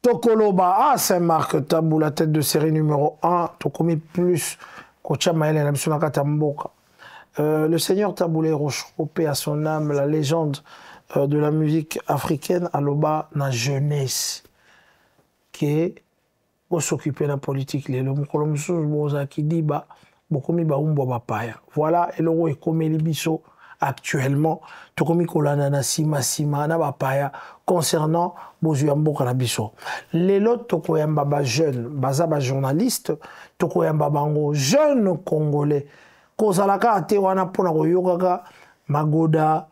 Tokoloba, ah Saint-Marc, Tabou, la tête de série numéro 1, Tokomi plus, Kocha Maël et Nabsunaka Tamboka. Le seigneur Taboulé Rochopé à son âme, la légende de la musique africaine, Aloba, na jeunesse, qui est pour s'occuper de la politique. Le Moukolomsous, Boza, qui dit, bah, Bokomi Baumbo Bapaya. Voilà, et le roi est comme Elibiso actuellement, Tokomi Kolana na Sima Sima na Bapaya, concernant Bozuyambo Kanabiso. Les lots Tokoyamba ba jeune, Bazaba journaliste, Tokoyamba bango jeune congolais, Kozalaka Atewana Pona Koyokaka, Magoda,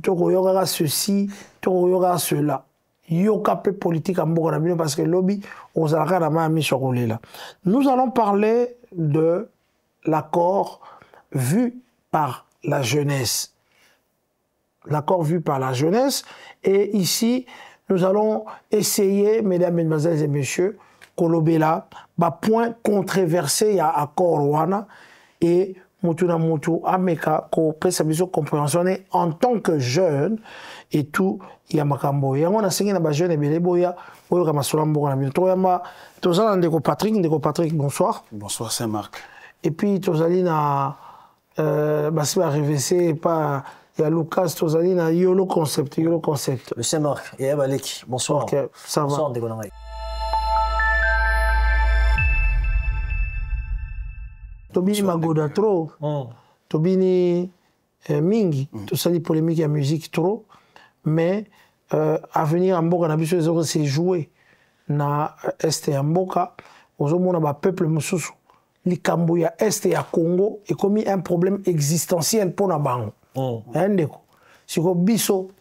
Tokoyokaka ceci, Tokoyokaka cela. Yoka pe politique en Bokanabino parce que lobby, Ozalaka na Mami Chokolela. Nous allons parler de l'accord vu par la jeunesse. L'accord vu par la jeunesse. Et ici, nous allons essayer, mesdames, mesdemoiselles et messieurs, Kolobela, point controversé, il y a accord Wana, et Mutuna Mutu, Ameka, ko Presabiso compréhension en tant que jeune, et tout, il y a Makambo. Et on a signé na jeune et Beleboya, Oyoka Masolambo, Toyama, Tozala Ndeko Patrick, bonsoir. Bonsoir Saint-Marc. Et puis Tozalina, Bassi va révéler, pas. Il y a Lucas Tozalina, Yolo Concept. Le Saint-Marc, et Abalek, bonsoir. Ok, ça bonsoir, va. Tobini Magoda trop, Tobini Mingi, tout ça des polémiques et la musique trop, mais à venir en Boka, c'est joué na Est et en Boka, aux hommes on a peuple Moussoussou, l'Ikambo ya Est et à Congo, et comme un problème existentiel pour la banque. Si vous biso,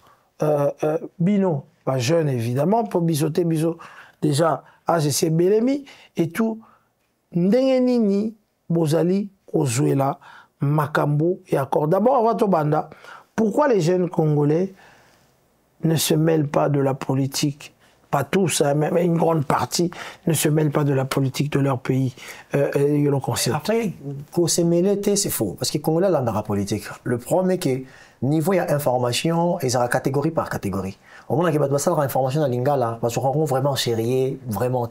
bino, pas jeune évidemment, pour bisoter, biso, déjà, AGC Belemi, et tout, Ndengenini, Bozali, Ozuela, Makambo et Accord. D'abord, avant Tobanda, pourquoi les jeunes Congolais ne se mêlent pas de la politique? Pas tous, hein, mais une grande partie ne se mêlent pas de la politique de leur pays. Après, qu'on se mêle, c'est faux. Parce que les Congolais, là, dans la politique, le problème est que niveau il y a information, ils ont catégorie par catégorie. Au moment où il y a information dans l'Ingala, ils seront vraiment sérieux, vraiment.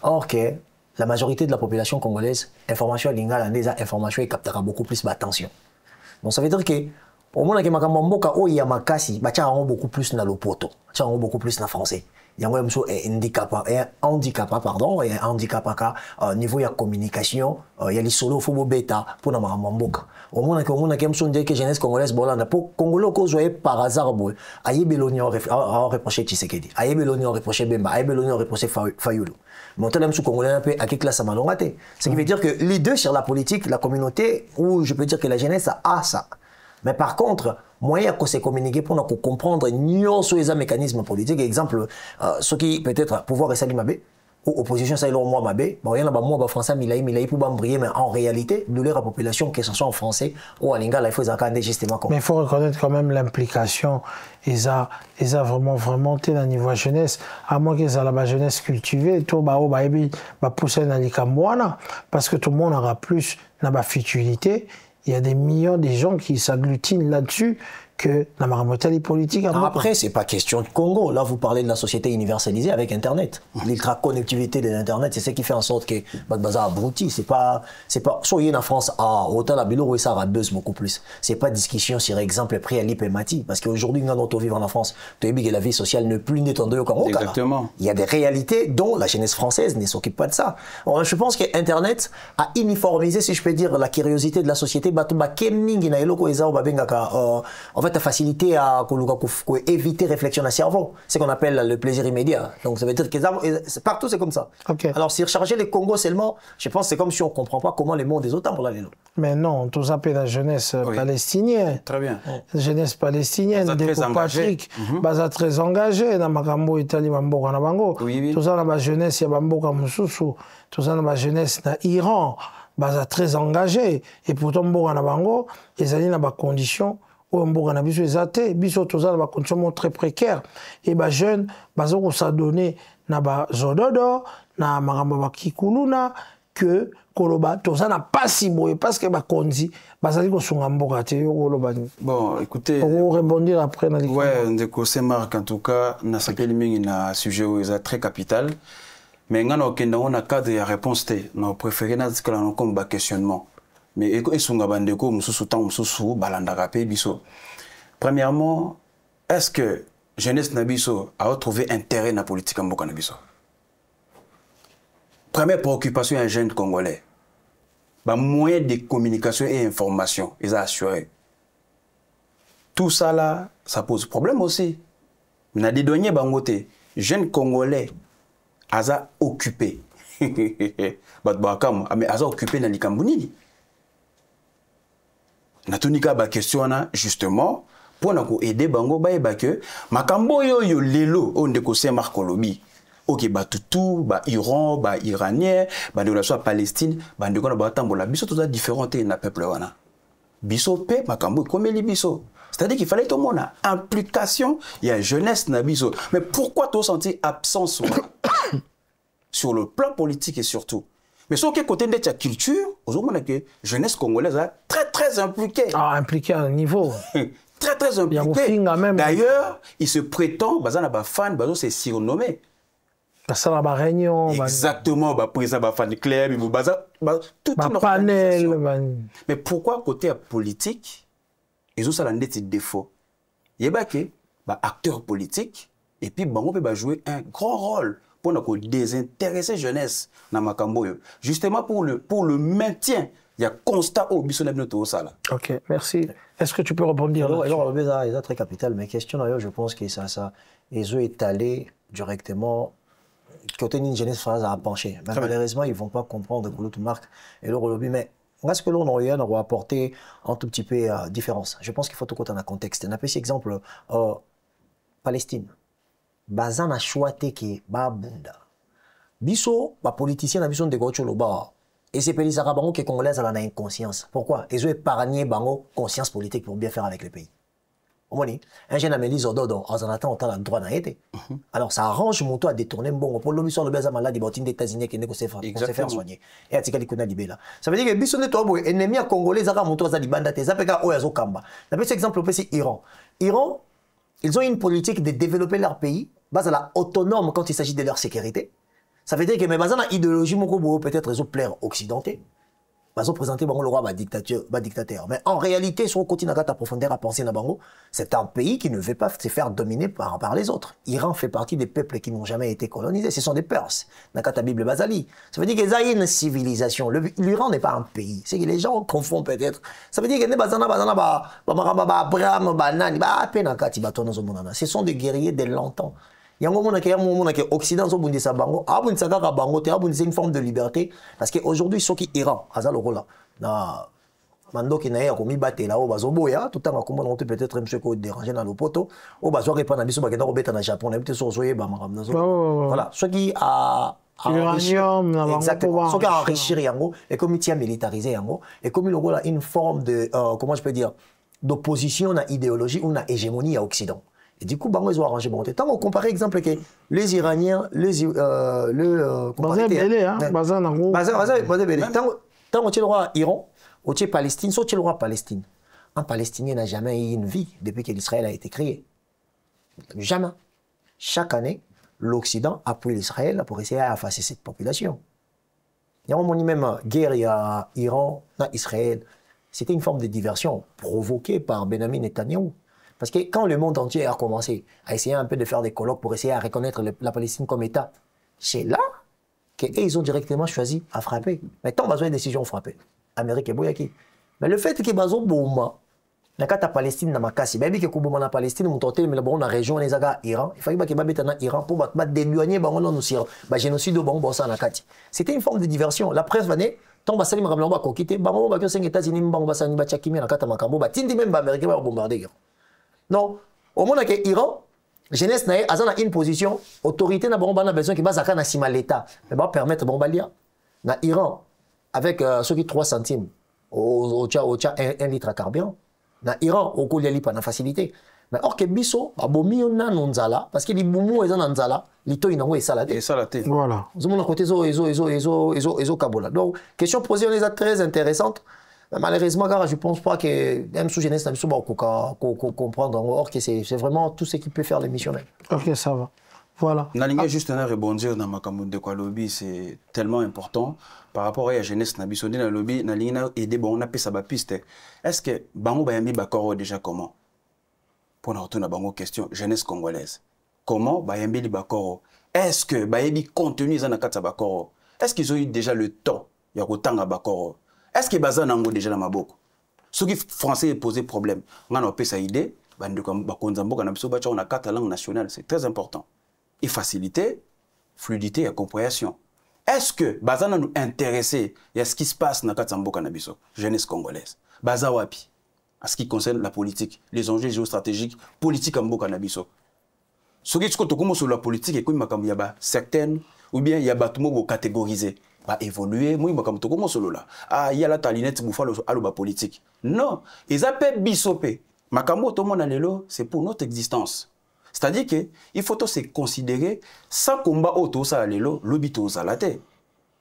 Or que la majorité de la population congolaise, information à l'Ingala, information, ils captera beaucoup plus d'attention. Donc ça veut dire que au moment où il y a Makasi, ils ont beaucoup plus dans le poteau, ils ont beaucoup plus dans le français. Il y a un handicap, pardon, et un handicap à niveau de la communication, il y a les solos faut bêta pour na mamboka. Au moins que on a comme son dire que jeunesse congolaise bolanda pour congolais ko jouer par hasard boy. Aye Beloni a reproché Tshisekedi, aye Beloni a reproché Bemba, aye Beloni a reproché Fayulu. Mais on t'a sous congolais un peu à quelle classe à malongate. Ce qui veut dire que les deux sur la politique, la communauté, ou je peux dire que la jeunesse a ça. Mais par contre, moyen que c'est communiqué pour nous comprendre nous sur les mécanismes politiques. Exemple, ceux qui peut-être pouvoir essayer mabé ou opposition ça leur moi mabé, bon il y en a moi français milai pour briller, mais en réalité de la population que ce soit en français ou en lingala il faut s'accorder justement comme. Mais il faut reconnaître quand même l'implication. Ils ont vraiment été dans le niveau jeunesse, à moins qu'ils aient la jeunesse cultivée, tout va pousser dans les Cambouana, parce que tout le monde aura plus la futilité. Il y a des millions de gens qui s'agglutinent là-dessus que la marmotelle politique. Après, ce n'est pas question de Congo. Là, vous parlez de la société universalisée avec Internet. L'ultra-connectivité de l'Internet, c'est ce qui fait en sorte que Bazar abruti. C'est pas, soyez en France, autant la Bilo, ça rabeuse beaucoup plus. C'est pas discussion sur exemple prix à l'IP et Mati. Parce qu'aujourd'hui, nous allons vivre en France. Tu as vu que la vie sociale ne plus n'étendue au Congo. Exactement. Il y a des réalités dont la jeunesse française ne s'occupe pas de ça. Alors, je pense que Internet a uniformisé, si je peux dire, la curiosité de la société. En fait, a facilité à éviter réflexion à cerveau. C'est ce qu'on appelle le plaisir immédiat. Donc ça veut dire que partout c'est comme ça. Okay. Alors si recharger les Congo seulement, je pense que c'est comme si on ne comprend pas comment les mots des autres pour l'aller là. Mais non, tout ça c'est la jeunesse palestinienne. Très bien. La jeunesse palestinienne, des Patrick, très engagé dans Makambo Italie, Bamboka na Bango. Tout ça dans la jeunesse, il y a Bamboka Moussoussou. Tout ça dans la jeunesse dans Iran, très engagé. Et pourtant Bamboka na Bango, ils allaient dans des conditions où on a besoin de biso toza na conditions très précaires et ba jeunes bazo s'adonner na ba zododo na makambo ba kikuluna que koloba toza na pasi boye parce que bakonzi bazali kosunga mboka te yo koloba ni. Bon, écoutez, on rebondir après na ouais, ndeko c'est Marc en tout cas na sapeli mingi na sujet où est très capital. Mais ngana okenda on a cadre ya réponse té, no préféré na zikala no comme ba questionnement. Mais esunga bandeko mususu tant mususu balanda rapé biso. Premièrement, est-ce que jeunesse Nabiso a trouvé intérêt dans la politique en Mboka Nabiso? Première préoccupation d'un jeune Congolais, bah, moyen de communication et information, ils ont assuré. Tout ça là, ça pose problème aussi. On a des douaniers bangoté, jeunes Congolais, ils ont occupé. Mais ils ont occupé dans les Cambonini. On a tout dit la question justement. Pour nous aider bango ba que makambo yo lelo on de ko Marc Kolobi OK ba tout ba Iran ba iranien ba de la Palestine ba de ko ba tambola biso tout ça différent na peuple wana biso pe makambo comme les biso, c'est-à-dire qu'il fallait tout le monde implication il y a jeunesse na biso. Mais pourquoi tu senti absence sur le plan politique et surtout mais sur quel côté de ta culture aujourd'hui que jeunesse congolaise est très impliquée impliquée à un niveau très impliqué. D'ailleurs, il se prétend, bazana ba fan, bazo c'est surnommé. Ça la réunion. Exactement, ba président ba fan club, tout panel. Mais pourquoi côté politique, ils ont ça des défauts. Il y a que ba acteur politique et puis bango peut jouer un grand rôle pour nous désintéresser jeunesse na makambo yo. Justement pour le maintien. Il y a constat au biso na binoto sala. OK, merci. Est-ce que tu peux rebondir là? Alors, c'est très capital, mais question d'ailleurs, je pense que ça, ils ont étalé directement côté une jeunesse phrase à pencher. Mais malheureusement, ils ne vont pas comprendre que l'autre marque et le lobby. Mais est-ce que l'on a apporté un tout petit peu différence? Je pense qu'il faut tout côté dans le contexte. On a pris exemple Palestine. Bazan a choisi que Babunda. Biso, ba politicien a besoin de gocho loba. Et c'est pays arabes qui congolais en a une conscience. Pourquoi? Ils ont épargné bango conscience politique pour bien faire avec le pays. Un jeune Amélie Zododo, en attendant, on a le droit d'en être. Alors ça arrange mon toit à détourner bon pour le mission de Béza malade des bottines des États-Unis qui ne se faire soigner. Et à Tika Likuna Libela. Ça veut dire que Bisson de Tobo, ennemi congolais, Zara mon toit à Libanda, Tezapeka Oyazo Kamba. La petit exemple, c'est Iran. Iran, ils ont une politique de développer leur pays, base à la autonome quand il s'agit de leur sécurité. Ça veut dire que mes bazans idéologie peut-être ils ont plaire occidentaux. Ils ont présenté le roi dictateur. Mais en réalité, si on continue à profondeur à penser dans Bango, c'est un pays qui ne veut pas se faire dominer par les autres. Iran fait partie des peuples qui n'ont jamais été colonisés. Ce sont des Perses. Dans la Bible Bazali. Ça veut dire qu'ils ont une civilisation. L'Iran n'est pas un pays. C'est que les gens confondent peut-être. Ça veut dire que ce sont des guerriers de longtemps. Il y a un moment qui est Occident, c'est une forme de liberté. Parce qu'aujourd'hui, ceux qui Iran, Mando qui n'a pas mis battre là, tout le temps, peut-être un peu dérangé dans le poteau. Au bas, répondre à Bissou, qui est au Japon, voilà. Ceux qui a exactement. Ceux qui a enrichi Yango, et comme il tient militarisé Yango, et comme il a une forme de, comment je peux dire, d'opposition à idéologie ou à hégémonie à Occident. Et du coup, ils ont arrangé bon. Tant on compare exemple que les Iraniens, tant on tient le roi Iran, on tient Palestine, on tient le roi Palestine. Un Palestinien n'a jamais eu une vie depuis que l'Israël a été créé. Jamais. Chaque année, l'Occident appuie l'Israël pour essayer d'effacer cette population. Il y a un moment même guerre, il y a Iran, Israël. C'était une forme de diversion provoquée par Benjamin Netanyahou. Parce que quand le monde entier a commencé à essayer un peu de faire des colloques pour essayer à reconnaître la Palestine comme État, c'est là qu'ils ont directement choisi à frapper. Mais tant besoin de décision frapper. Amérique et Boyaki. Mais le fait que Bazo Bouma, la Palestine n'a pas cassé, même que Koubouma la Palestine, mon tenté, mais la région, les Aga, Iran, il fallait que Babet en Iran pour battre d'éloigner Bangono nous sir, génocide au Bango Bossa Nakati. C'était une forme de diversion. La presse venait, tant Bassali Maramlamba Kokite, Bango Bakio 5 États-Unis, Bango Bassani Bachakimi, la Katamakambo, Tindi même Américain va bombarder. Non, au moment que l'Iran, jeunesse n'a une position, autorité n'a pas besoin qui va s'accaner l'État, mais va permettre bombardir. Dans l'Iran, avec ceux qui 3 centimes, au 1 litre à carburant, dans l'Iran, au coût de l'IPA, dans facilité. Mais or que biso abomi na nonzala parce que li bumu eza nzala lito inango esala te. Esala te. Voilà. Zomona côté zo kabola. Donc question posée on est très intéressante. Mais malheureusement car je pense pas que même sous jeunesse na biso ba comprendre or que c'est vraiment tout ce qui peut faire les missionnaires. OK, ça va. Voilà. Nalinga juste un rebondir dans makambo de quoi lobby c'est tellement important par rapport à la jeunesse na biso na lobby nalinga aider bon on a pesa ba piste. Est-ce que bango bayambi bakoro déjà comment? Pour nous retourner à bango question jeunesse congolaise. Comment bayambi li bakoro? Est-ce que bayebi contenu za na kata bakoro? Est-ce qu'ils ont eu déjà le temps ya kotanga bakoro? Est-ce que baza nango déjà na maboko? Ceux qui français posé problème. On a pesa idée bande comme bakonza mboka na biso bacha on a quatre langues nationales, c'est très important. Et facilité, fluidité et compréhension. Est-ce que Bazana nous intéressé à ce qui se passe dans Katsambo Kanabiso, jeunesse congolaise, Baza Wapi, à ce qui concerne la politique, les enjeux géostratégiques, politique en Bokanabiso. Ce qui est sur la politique, et comme il y a certaines, ou bien il y a des catégorisés, va évoluer, moi je suis solo là. Ah, il y a la talinette pour faire le politique. Non, ils appellent Bisopé. Makambo tout le monde c'est pour notre existence. C'est-à-dire qu'il faut se considérer sans combat auto ça lelo lobito ça la tête.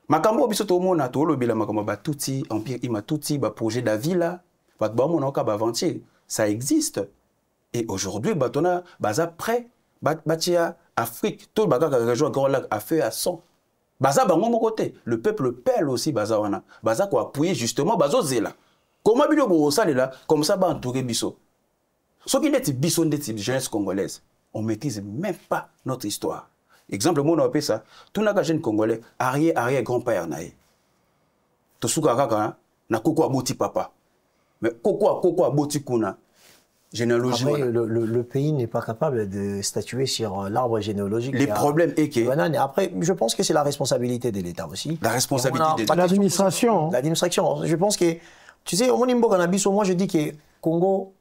Makambo biso to mona to lobila makambo ba touti empire ima touti ba projet da ville ba mona ka ba aventure ça existe et aujourd'hui ba tona baza prêt ba tia Afrique tout ba ka région encore là a fait à 100 baza bango mon côté le peuple pèle aussi baza wana baza ko appuyer justement bazo zela comment bilo bo ça là comme ça ba entourer biso ce qui est biso de jeunesse congolaise. On ne maîtrise même pas notre histoire. Exemple, moi, on appelle ça, tout le jeune Congolais, arrière-grand-père, tout ce qu'on na koko aboti papa. Mais koko aboti kuna. Généalogie. Après, le pays n'est pas capable de statuer sur l'arbre généalogique. Les problèmes est que... Après, je pense que c'est la responsabilité de l'État aussi. La responsabilité de l'administration. L'administration. Je pense que, tu sais, au Nimbo Cannabis, moi je dis que Congo,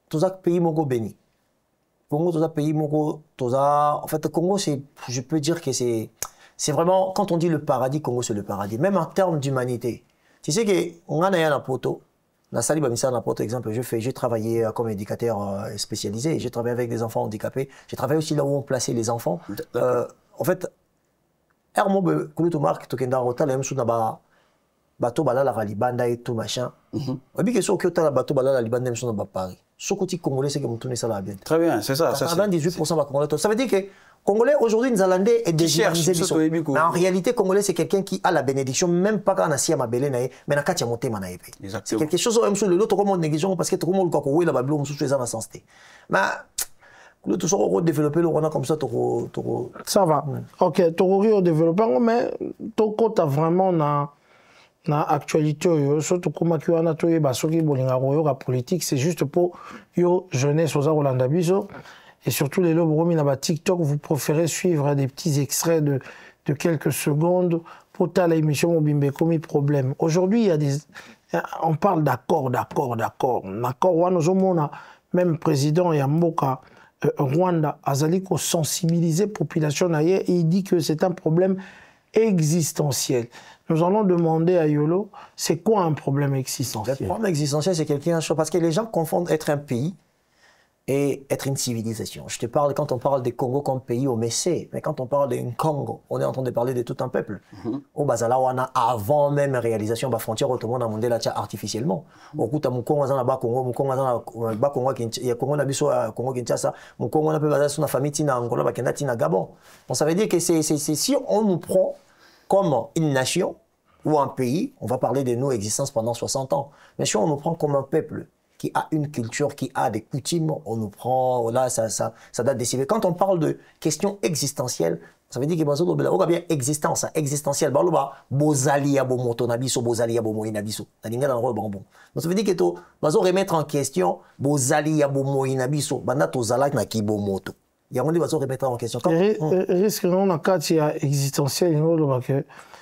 tout ça, pays Mogo béni. Congo, tout ça, pays Mogo, tout ça. En fait, Congo, je peux dire que c'est vraiment, quand on dit le paradis, Congo, c'est le paradis. Même en termes d'humanité. Tu sais que, on a un poto. Dans Sali Bamissa, n'importe exemple, j'ai travaillé comme éducateur spécialisé, j'ai travaillé avec des enfants handicapés, j'ai travaillé aussi là où on plaçait les enfants. En fait, Hermobe, Kouloutou Mark, Tokenda Rota, la même chose là-bas, bateau bala la Ralibanda et tout machin. Et puis que ce que la bateau bala la Ralibanda, même chose là-bas Paris. Ce côté congolais, c'est que vous tournez ça là bien. Très bien, c'est ça. 98% de Congolais. Ça veut dire que Congolais, aujourd'hui, nous allons est déshumanisé. Mais en réalité, Congolais, c'est quelqu'un qui a la bénédiction, même pas quand on a si à ma belle, mais on a qu'à monter ma naïve. C'est quelque chose, même sur l'autre, comme on néglige, parce que tout le monde, quand on est là-bas, on sous les ans à santé. Mais, tout ça, on va développer le Rwanda comme ça, ça va. Ok, tu vas développer, mais tu as vraiment na actualité surtout comme tu as tout basoki bolinga la politique c'est juste pour yo jeunesse aux Rolanda biso et surtout les lobes remis na TikTok vous préférez suivre des petits extraits de quelques secondes pour ta l'émission Mobimbe comme problème. Aujourd'hui il y a des on parle d'accord on a même président Yamboka Rwanda azali ko sensibiliser population naie et il dit que c'est un problème existentiel. Nous allons demander à Yolo, c'est quoi un problème existentiel? Le problème existentiel, c'est quelqu'un, parce que les gens confondent être un pays et être une civilisation. Je te parle, quand on parle des Congo comme pays, on sait, mais quand on parle d'un Congo, on est en train de parler de tout un peuple. Au Bazala, on a avant même réalisation de la frontière autonome dans le monde artificiellement. Au coup, mon Congo, on a Congo, mon Congo, il y a Congo, Congo Kinshasa, mon Congo, on a basé sur la famille Tina Angola, Tina Gabon. Donc ça veut dire que si on nous prend comme une nation ou un pays, on va parler de nos existences pendant 60 ans. Mais si on nous prend comme un peuple qui a une culture, qui a des coutumes, on nous prend, là, ça date des civils. Quand on parle de questions existentielles, ça veut dire que on a bien existence, existentielle. Donc ça veut dire que tu vas remettre en question il y a remettre en question. Risque on a cas existentiel,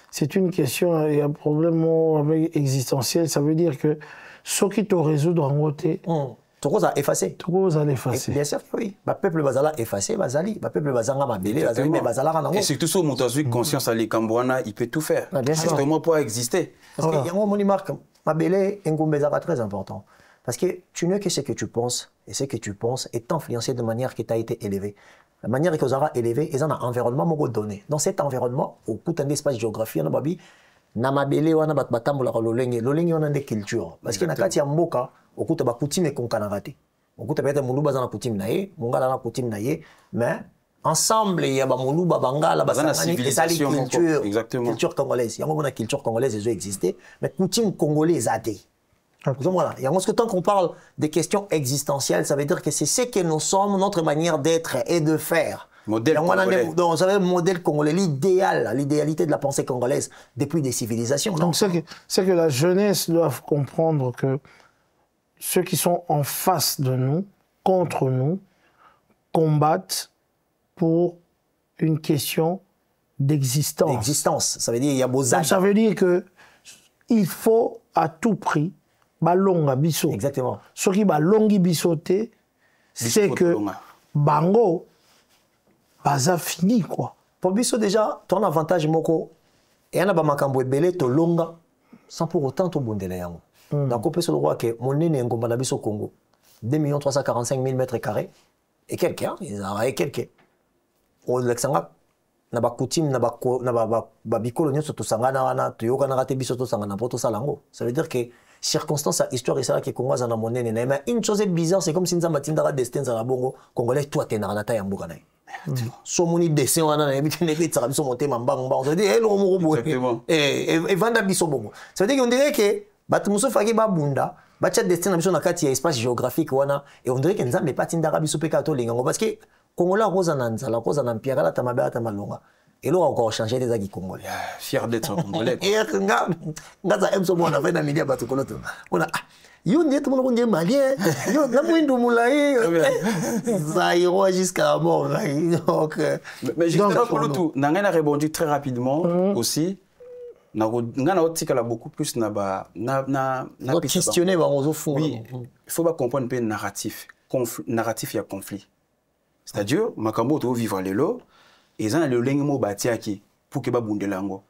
c'est une question, il y a un problème avec existentiel, ça veut dire que ce qui te résoudre en côté. Tout ça effacé. Tout ça effacé. Bien sûr que oui. Le peuple bazala effacé, bazali. Le peuple bazanga mabélé, bazali, mais bazala ranango. Et surtout sur mon conscience à l'Ikambouana, il peut tout faire. Justement pour exister. Parce qu'il y a un mot marque, mabélé, ngombezaka très important. Parce que tu n'es que ce que tu penses, et ce que tu penses est influencé de manière que tu as été élevé. La manière que tu as élevé, ils ont un environnement donné. Dans cet environnement, au coût d'un espace géographique, on a babi, namabele wana bat batambola lolenge, lolenge on a des cultures. Parce que nakati ya mboka, au coût de coutume qu'on kanarate. Au coût de peut-être muluba zana coutume naie, mongala na coutume naie, mais ensemble il y a ba muluba bangala basangani et ça les culture congolaise. Il y a une culture congolaise qui existait, mais coutume congolaise a été. Donc voilà, et en ce temps qu'on parle des questions existentielles, ça veut dire que c'est ce que nous sommes, notre manière d'être et de faire. Modèle congolais. Donc, vous savez, le modèle congolais, l'idéalité de la pensée congolaise depuis des civilisations. Donc c'est que la jeunesse doit comprendre que ceux qui sont en face de nous, contre nous, combattent pour une question d'existence. D'existence, ça veut dire qu'il y a beaux âges. Donc ça veut dire que il faut à tout prix balonga biso. Exactement. Ce qui balongi bisoté, c'est que bango baza fini quoi. Pour biso déjà, ton avantage moko et on a ba makambo ebele to longa sans pour autant to bondela yango. Donc on peut se le voir que mon nene ngomba na biso Congo 2 345 000 mètres carrés et quelqu'un, ils ont quelqu'un. Au Luxembourg na ba coutume na ba bikolo nyonso to sangana wana to yoka na rate biso to sangana poto salango. Ça veut dire que circonstance à histoire et ça que Congo za na monene na mais une chose est bizarre, c'est comme si nzamba tindara destin za la bongo congolais toi t'es na rata ya mboka na. So moni dessin wana na yebite ne bitsa biso motema mbanga on se dit hello mo boye et vanda biso bongo. Ça veut dire qu'on dirait que batu muso faki ba bunda ba tcha destin na biso na kati ya espace géographique wana et on dirait que nzambe pas tindara biso pe ka to linga parce que Congolais roza nanza la roza na mpia kala tamabela tamalonga et là encore changer des acquis congolais. Fier d'être congolais. Et nga za emso mona va na media batu koloto. On a yo ndiye tout le monde est malien. Yo na mwindo mulai. Ça ira jusqu'à la mort. Donc mais justement pour le tout, Nangana a répondu très rapidement aussi. Nangana otikala beaucoup plus na questionner ba ozo fond. Oui, il faut pas comprendre le narratif. Narratif il y a conflit. C'est-à-dire makambo to vivre lelo et ça le lengmo batiaki pour que ba bundelango.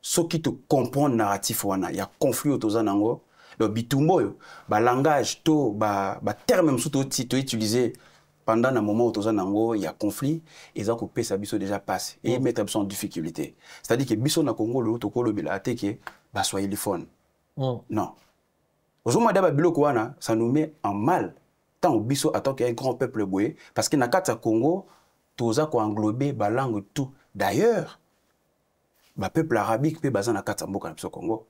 Ce qui te comprend narratif wana, il y a conflit autour zanango. Le bitumbo ba langage to ba terme même surtout utilisé pendant un moment autour zanango, il y a conflit et ça que ça biso déjà passe et mettre en difficulté. C'est-à-dire que biso na Congo le to kolo bila ateke ba soyez le phone. Non. Aujourd'hui d'aba biloko wana, ça nous met en mal. Tant au biso attend qu'il y ait un grand peuple boué parce que na kata Congo toza ko englober ba langue tout. D'ailleurs, ba peuple arabique pe bazana kata mboka na biso Congo.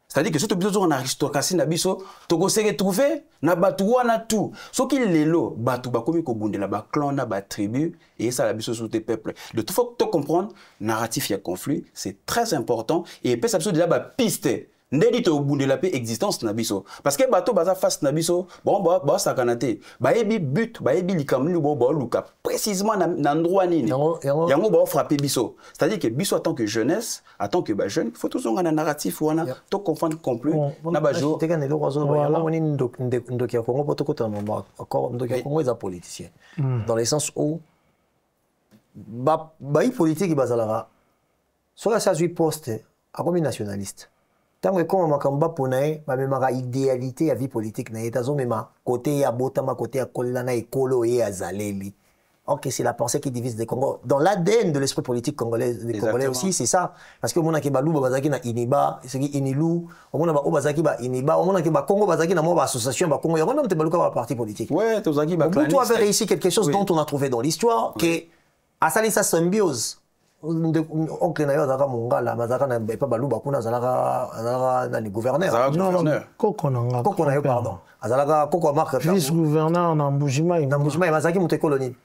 C'est-à-dire que surtout biso on aristocratie na biso to ko se retrouver na batu wana tout. Ce qui lelo batu ba komi ko bundela ba clan na ba tribu et ça la biso sous des peuples. De tout faut comprendre narratif il y a conflit, c'est très important et peut ça biso déjà ba piste. Ndedi to bundela pe existence na biso parce que bato baza face na biso bon ba sakanate ba ebi but ba ebi likamlu bon ba luka précisément na endroit nini yango ba frapper biso c'est-à-dire que biso en tant que jeunesse en tant que jeune faut toujours un narratif wana to confondre complet na ba jo tekane lo kwazo ba woni ndoki ya Congo poto kota mamba encore ndoki ya Congo est un politicien dans le sens où ba politique bazala soit ça lui poste a comme nationaliste. Tant que comme makamba ponae ba memaka idéalité ya vie politique na etazo mema côté ya botama côté ya kolela na ekolo et azaleli. OK, c'est la pensée qui divise les Congo. Dans l'ADN de l'esprit politique congolais, des Congolais aussi, c'est ça. Parce que mon a ke balu bazaki na iniba, c'est qui inilu, on a ba bazaki ba iniba, on a ke ba Congo bazaki na mo ba association ba Congo, on a te baluka ba parti politique. Ouais, tozaki ba clan. Toi avait réussi quelque chose dont on a trouvé dans l'histoire que a sali sa symbiose. Oncle na yo zaka mongala mazaka na pas baluba kuna zalaka na ni gouverneur koko na yo pardon azalaka koko marque vice gouverneur na Mbujimai mazaki monte colonie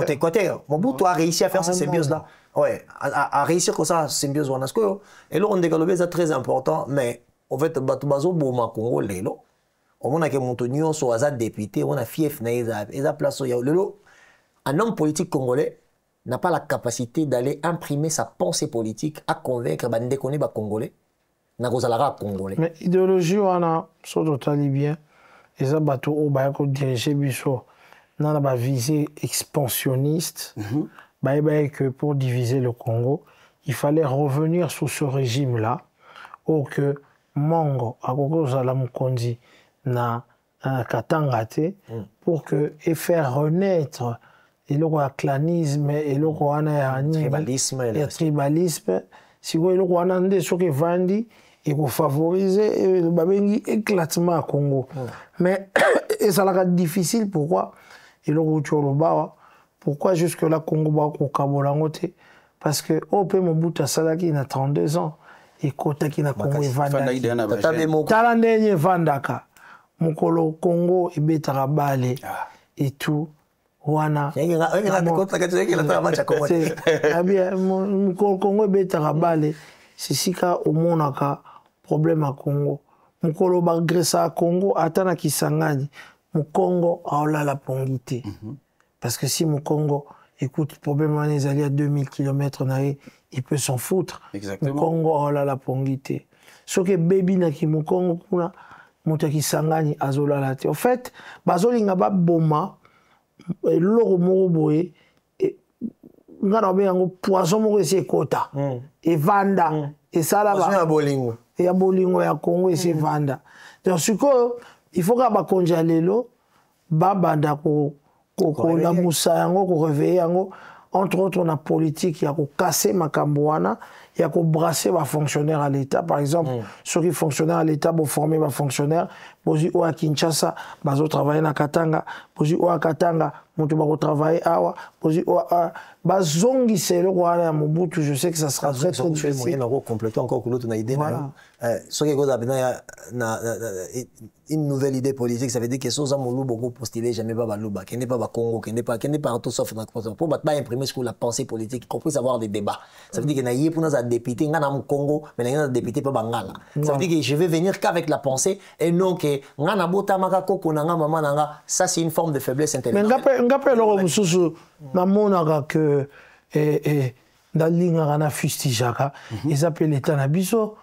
Équateur. Mobutu a réussi à faire cette symbiose là ouais a réussi comme ça symbiose wana sko et là on développe ça très important mais en fait batu bazo boma Congo lelo on a que montonio so aza député on a fief na eza place ya lelo un homme politique congolais n'a pas la capacité d'aller imprimer sa pensée politique à convaincre bande koni ba congolais na kozalaka congolais mais idéologie wana so totali bien eza bato o ba ko diriger biso na ba visée expansionniste ba que pour diviser le Congo il fallait revenir sous ce régime là ou que mongo akokoza la mokonzi na katanga te pour que et faire renaître eloko ya clanisme eloko wana ya tribalisme sikoyo eloko wana nde soki evandi ekofavorize babengi éclatement ya Congo mais ezalaka difficile pourquoi eloko uti oloba pourquoi jusque là Congo bakokabola yango te parce que oyo mpe Mobutu asalaki na 32 ans ekotaki na Congo evandaki tala ndenge evandaka mokolo Congo ebetaka bale et tout wana mokolo Congo ebetaka bale sisika omonaka problème à Congo mokolo bagresa à Congo ata na Kisangani mokongo aolala pongi te parce que si mokongo écoute problème wana ezali à 2000 km na ye il peut s'en foutre mokongo aolala pongi te soki ebebinaki mokongo kuna moto ya Kisangani azolala te en fait bazolinga baboma eloko moko boye nga na obenga yango poison moko esi ekota evanda esala ya bolingo ya Congo esi evanda donc sikoyo il faut ka bakonzi ya lelo babanda kolamusa yango koreveille yango entre autres na politique ya kokase makambo wana ya kobrasser bafonctionnaire à l'État par exemple soki fonctionnaire à l'État boformer bafonctionnaire bozwi oyo ya Kinshasa bazotravaille na Katanga bozwi oyo ya Katanga moto bakotravaille awa bozwi oyo bazongisa eloko wana ya Mobutu je sais que ça sera très très difficile compléter encore kuloto na idée soki ekoza pena une nouvelle idée politique ça veut dire que soza moluba ko postuler jamais pas baluba kende pas ba Congo kende pas tout sauf pour pas imprimer ce que la pensée politique y compris savoir des débats ça veut dire que na yé pour na député nga na Congo mais na député pas bangala ça veut dire que je vais venir qu'avec la pensée et non que nga na bota maka koko na nga mama na nga ça c'est une forme de faiblesse intellectuelle mais ngape loko mususu na monaka que ndalinga na fustigaka ils appellent l'état na biso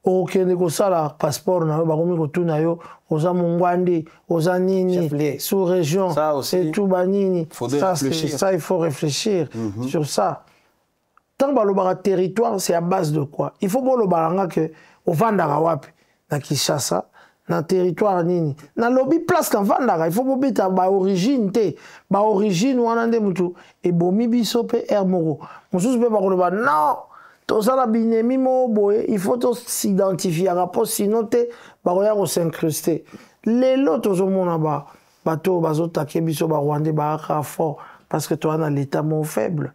okende kosala passeport na yo bakomi kotuna yo oza mongwandi oza nini sous région et tout banini ça il faut réfléchir sur ça tant balobaka territoire c'est à base de quoi il faut bolobanga que ovandaka wapi na Kinshasa na territoire nini na lobby place na vandaka il faut bobeta ba origine te ba origine wana nde mutu ebomi biso pe air moko mususu pe bakoloba non tosala binemi mo boye il faut s'identifier rapport sinon te bakoya ko s'incruster lelo tozomona bato bazotake biso ba Rwandais baaka fort parce que toi na l'état mon faible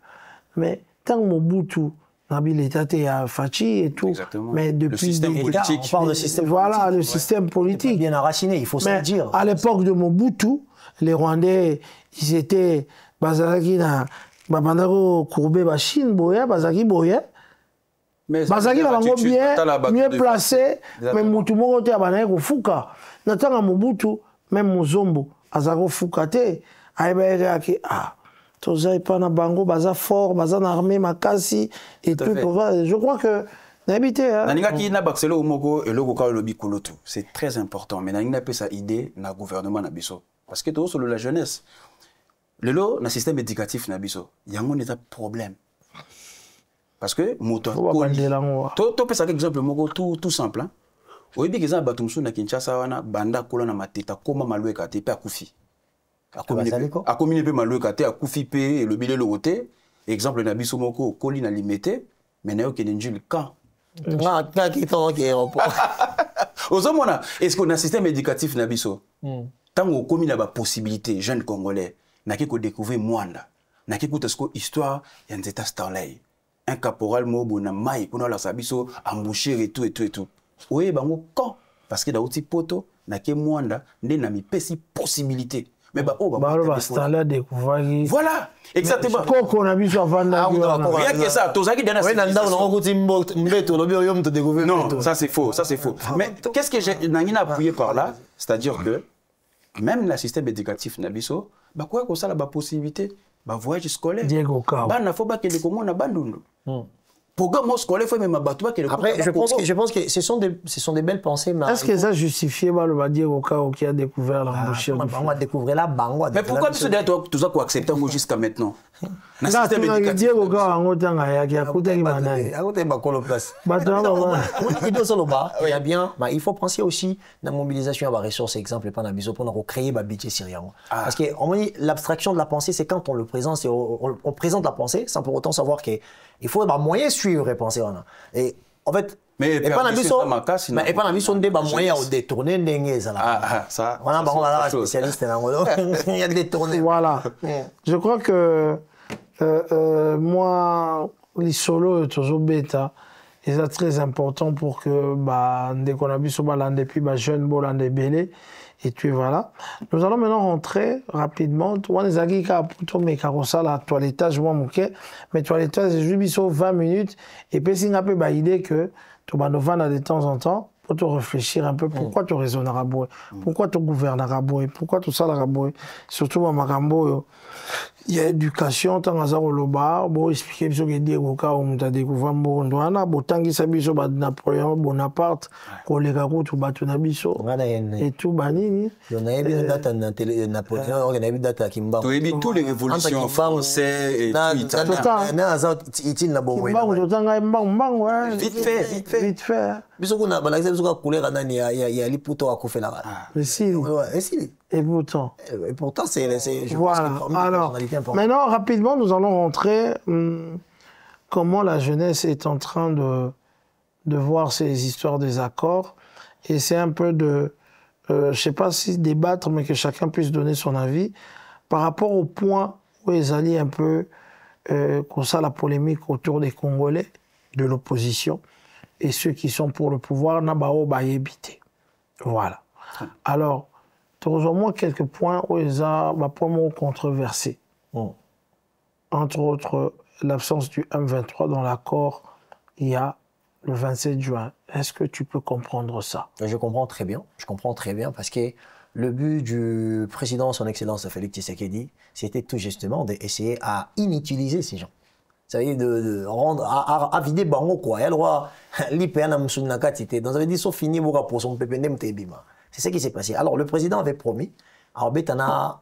mais tant Mobutu na bi l'état te ya Fachi et tout mais depuis le système politique on parle de système voilà le système politique bien enraciné il faut se dire à l'époque de Mobutu les Rwandais ils étaient bazalaki na babandako courber ba Chine boya bazaki boya bazaki na bango bien mieux placé mais mutu moko te abanaye kofuka na tanga Mobutu même Muzombo azako fuka te ayebaki toza epa na bango baza fort baza na armée makasi et tout je crois que n'habité naningaki na baxelo moko eloko ka lobi koloto c'est très important mais naninga pe sa idée na gouvernement na biso parce que to solo la jeunesse lelo na système éducatif na biso yango n'est pas problème parce que moto to pesa exemple moko tout simple hein oyebi ke za batumsu na Kinshasa wana banda kola na mateta koma malweka te pe akufi akomine pe malweka te akufi pe le bilelo côté exemple na biso moko koli na limité mais na yo ke njul quand nga ki to ke aéroport ozomona est-ce qu'on a un système éducatif na biso tango komi na ba possibilité jeune congolais na ki ko découvrir mwanda na ki kuta sko histoire ya nzeta Starlay un caporal mobo na mai kuna la sabiso emboucher et tout oye bango quand parce que da outi poto na ke mwanda nde na mipesi possibilité mais ba Starlay découvrir voilà exactement koko na biso avanda rien que ça tozaki dana ouais nanda on kuti mbeto lobi yo mto découvrir non ça c'est faux mais qu'est-ce que j'ai nangina appuyé par là c'est-à-dire que même le système éducatif na biso ba quoi ko ça la possibilité ba voyage scolaire Diego Kao bana faut ba ke de komona bandundu programme scolaire faut même abattre que après je pense que ce sont des belles pensées. Est-ce que ça justifie le va dire au cas où qui a découvert l'embouchure on va découvrir la banque. Mais pourquoi tu dois tout ça quoi accepter jusqu'à maintenant? Là tu vas dire au gars en autant qui a coûté qui manai. À côté ba colo place. Il y a bien, il faut penser aussi la mobilisation à ressources exemple pas na biso pour créer ba budget syrien. Parce que l'abstraction de la pensée c'est quand on le présente on présente la pensée sans pour autant savoir que il faut des moyens suivre et penser et en fait mais et pas na biso ndé ba moyen au détourner ndenge ça là. Ça. Voilà on va spécialiste là il y a des détourner. Voilà. Je crois que moi les solos toujours bêta et c'est très important pour que dès qu'on a vu sur balan depuis jeune bolan de belé et puis voilà. Nous allons maintenant rentrer rapidement. On les a dit qu'à plutôt mes carrossales à toilettage moi mais toilettage je lui 20 minutes et puis c'est un peu idée que tu vas nous vendre de temps en temps pour te réfléchir un peu pourquoi tu raisonnes à rabouer, pourquoi tu gouvernes à rabouer, pourquoi tout ça à rabouer, surtout à Makambo. Il y a éducation, tant à Zaroloba, bon, expliquer ce que dit au cas où on a découvert Mbondouana, bon, tant qu'il s'habille sur Napoléon Bonaparte, qu'on les raconte ou Batunabiso, et tout, banini. On a eu date à Napoléon, on a eu date à Kimba. Tu as vu toutes les révolutions françaises et vite fait. Bisoko na balakisa bisoko couleur nani ya liputo akufela. Et pourtant. Et pourtant c'est voilà. Alors maintenant rapidement nous allons rentrer comment la jeunesse est en train de voir ces histoires des accords et c'est un peu de je sais pas si débattre mais que chacun puisse donner son avis par rapport au point où ils allaient un peu comme ça la polémique autour des Congolais de l'opposition et ceux qui sont pour le pouvoir, n'abao ba éviter. Voilà. Alors, tu rejoins moi quelques points où ils ont point controversé. Entre autres, l'absence du M23 dans l'accord il y a le 27 juin. Est-ce que tu peux comprendre ça? Je comprends très bien. Je comprends très bien parce que le but du président, son Excellence Félix Tshisekedi, c'était tout justement d'essayer à inutiliser ces gens. Ça veut dire de rendre à vider bango quoi. Elle roi l'IPN amsuna katité. Donc ça veut dire sauf fini pour son PPN mtebima. C'est ce qui s'est passé. Alors le président avait promis alors betana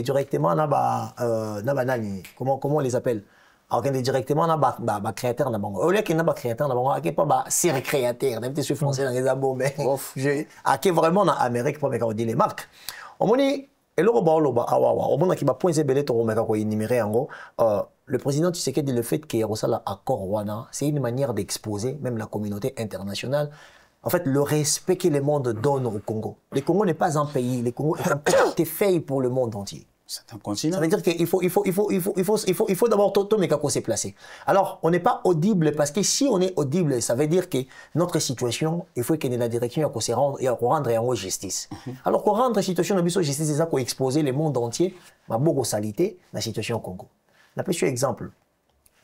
directement nani comment on les appelle alors directement na créateur na bango. Au lieu qu'il n'a pas créateur na bango, à pas série créateur, même si français dans les abos mais je à vraiment en Amérique pour me dire les marques. On moni et le président Tshisekedi le fait qu'il y a un accord Wana, c'est une manière d'exposer même la communauté internationale. En fait, le respect que le monde donne au Congo. Le Congo n'est pas un pays, le Congo est un petit fait pour le monde entier. C'est un continent. Ça veut dire qu'il faut d'abord tout mais qu'on s'est placé. Alors, on n'est pas audible parce que si on est audible, ça veut dire que notre situation, il faut qu'il y ait la direction qu'on se rende et qu'on rendre en justice. Alors, qu'on rendre la situation de justice, c'est ça qu'on exposer le monde entier, ma beaucoup salité, la situation au Congo. On a exemple,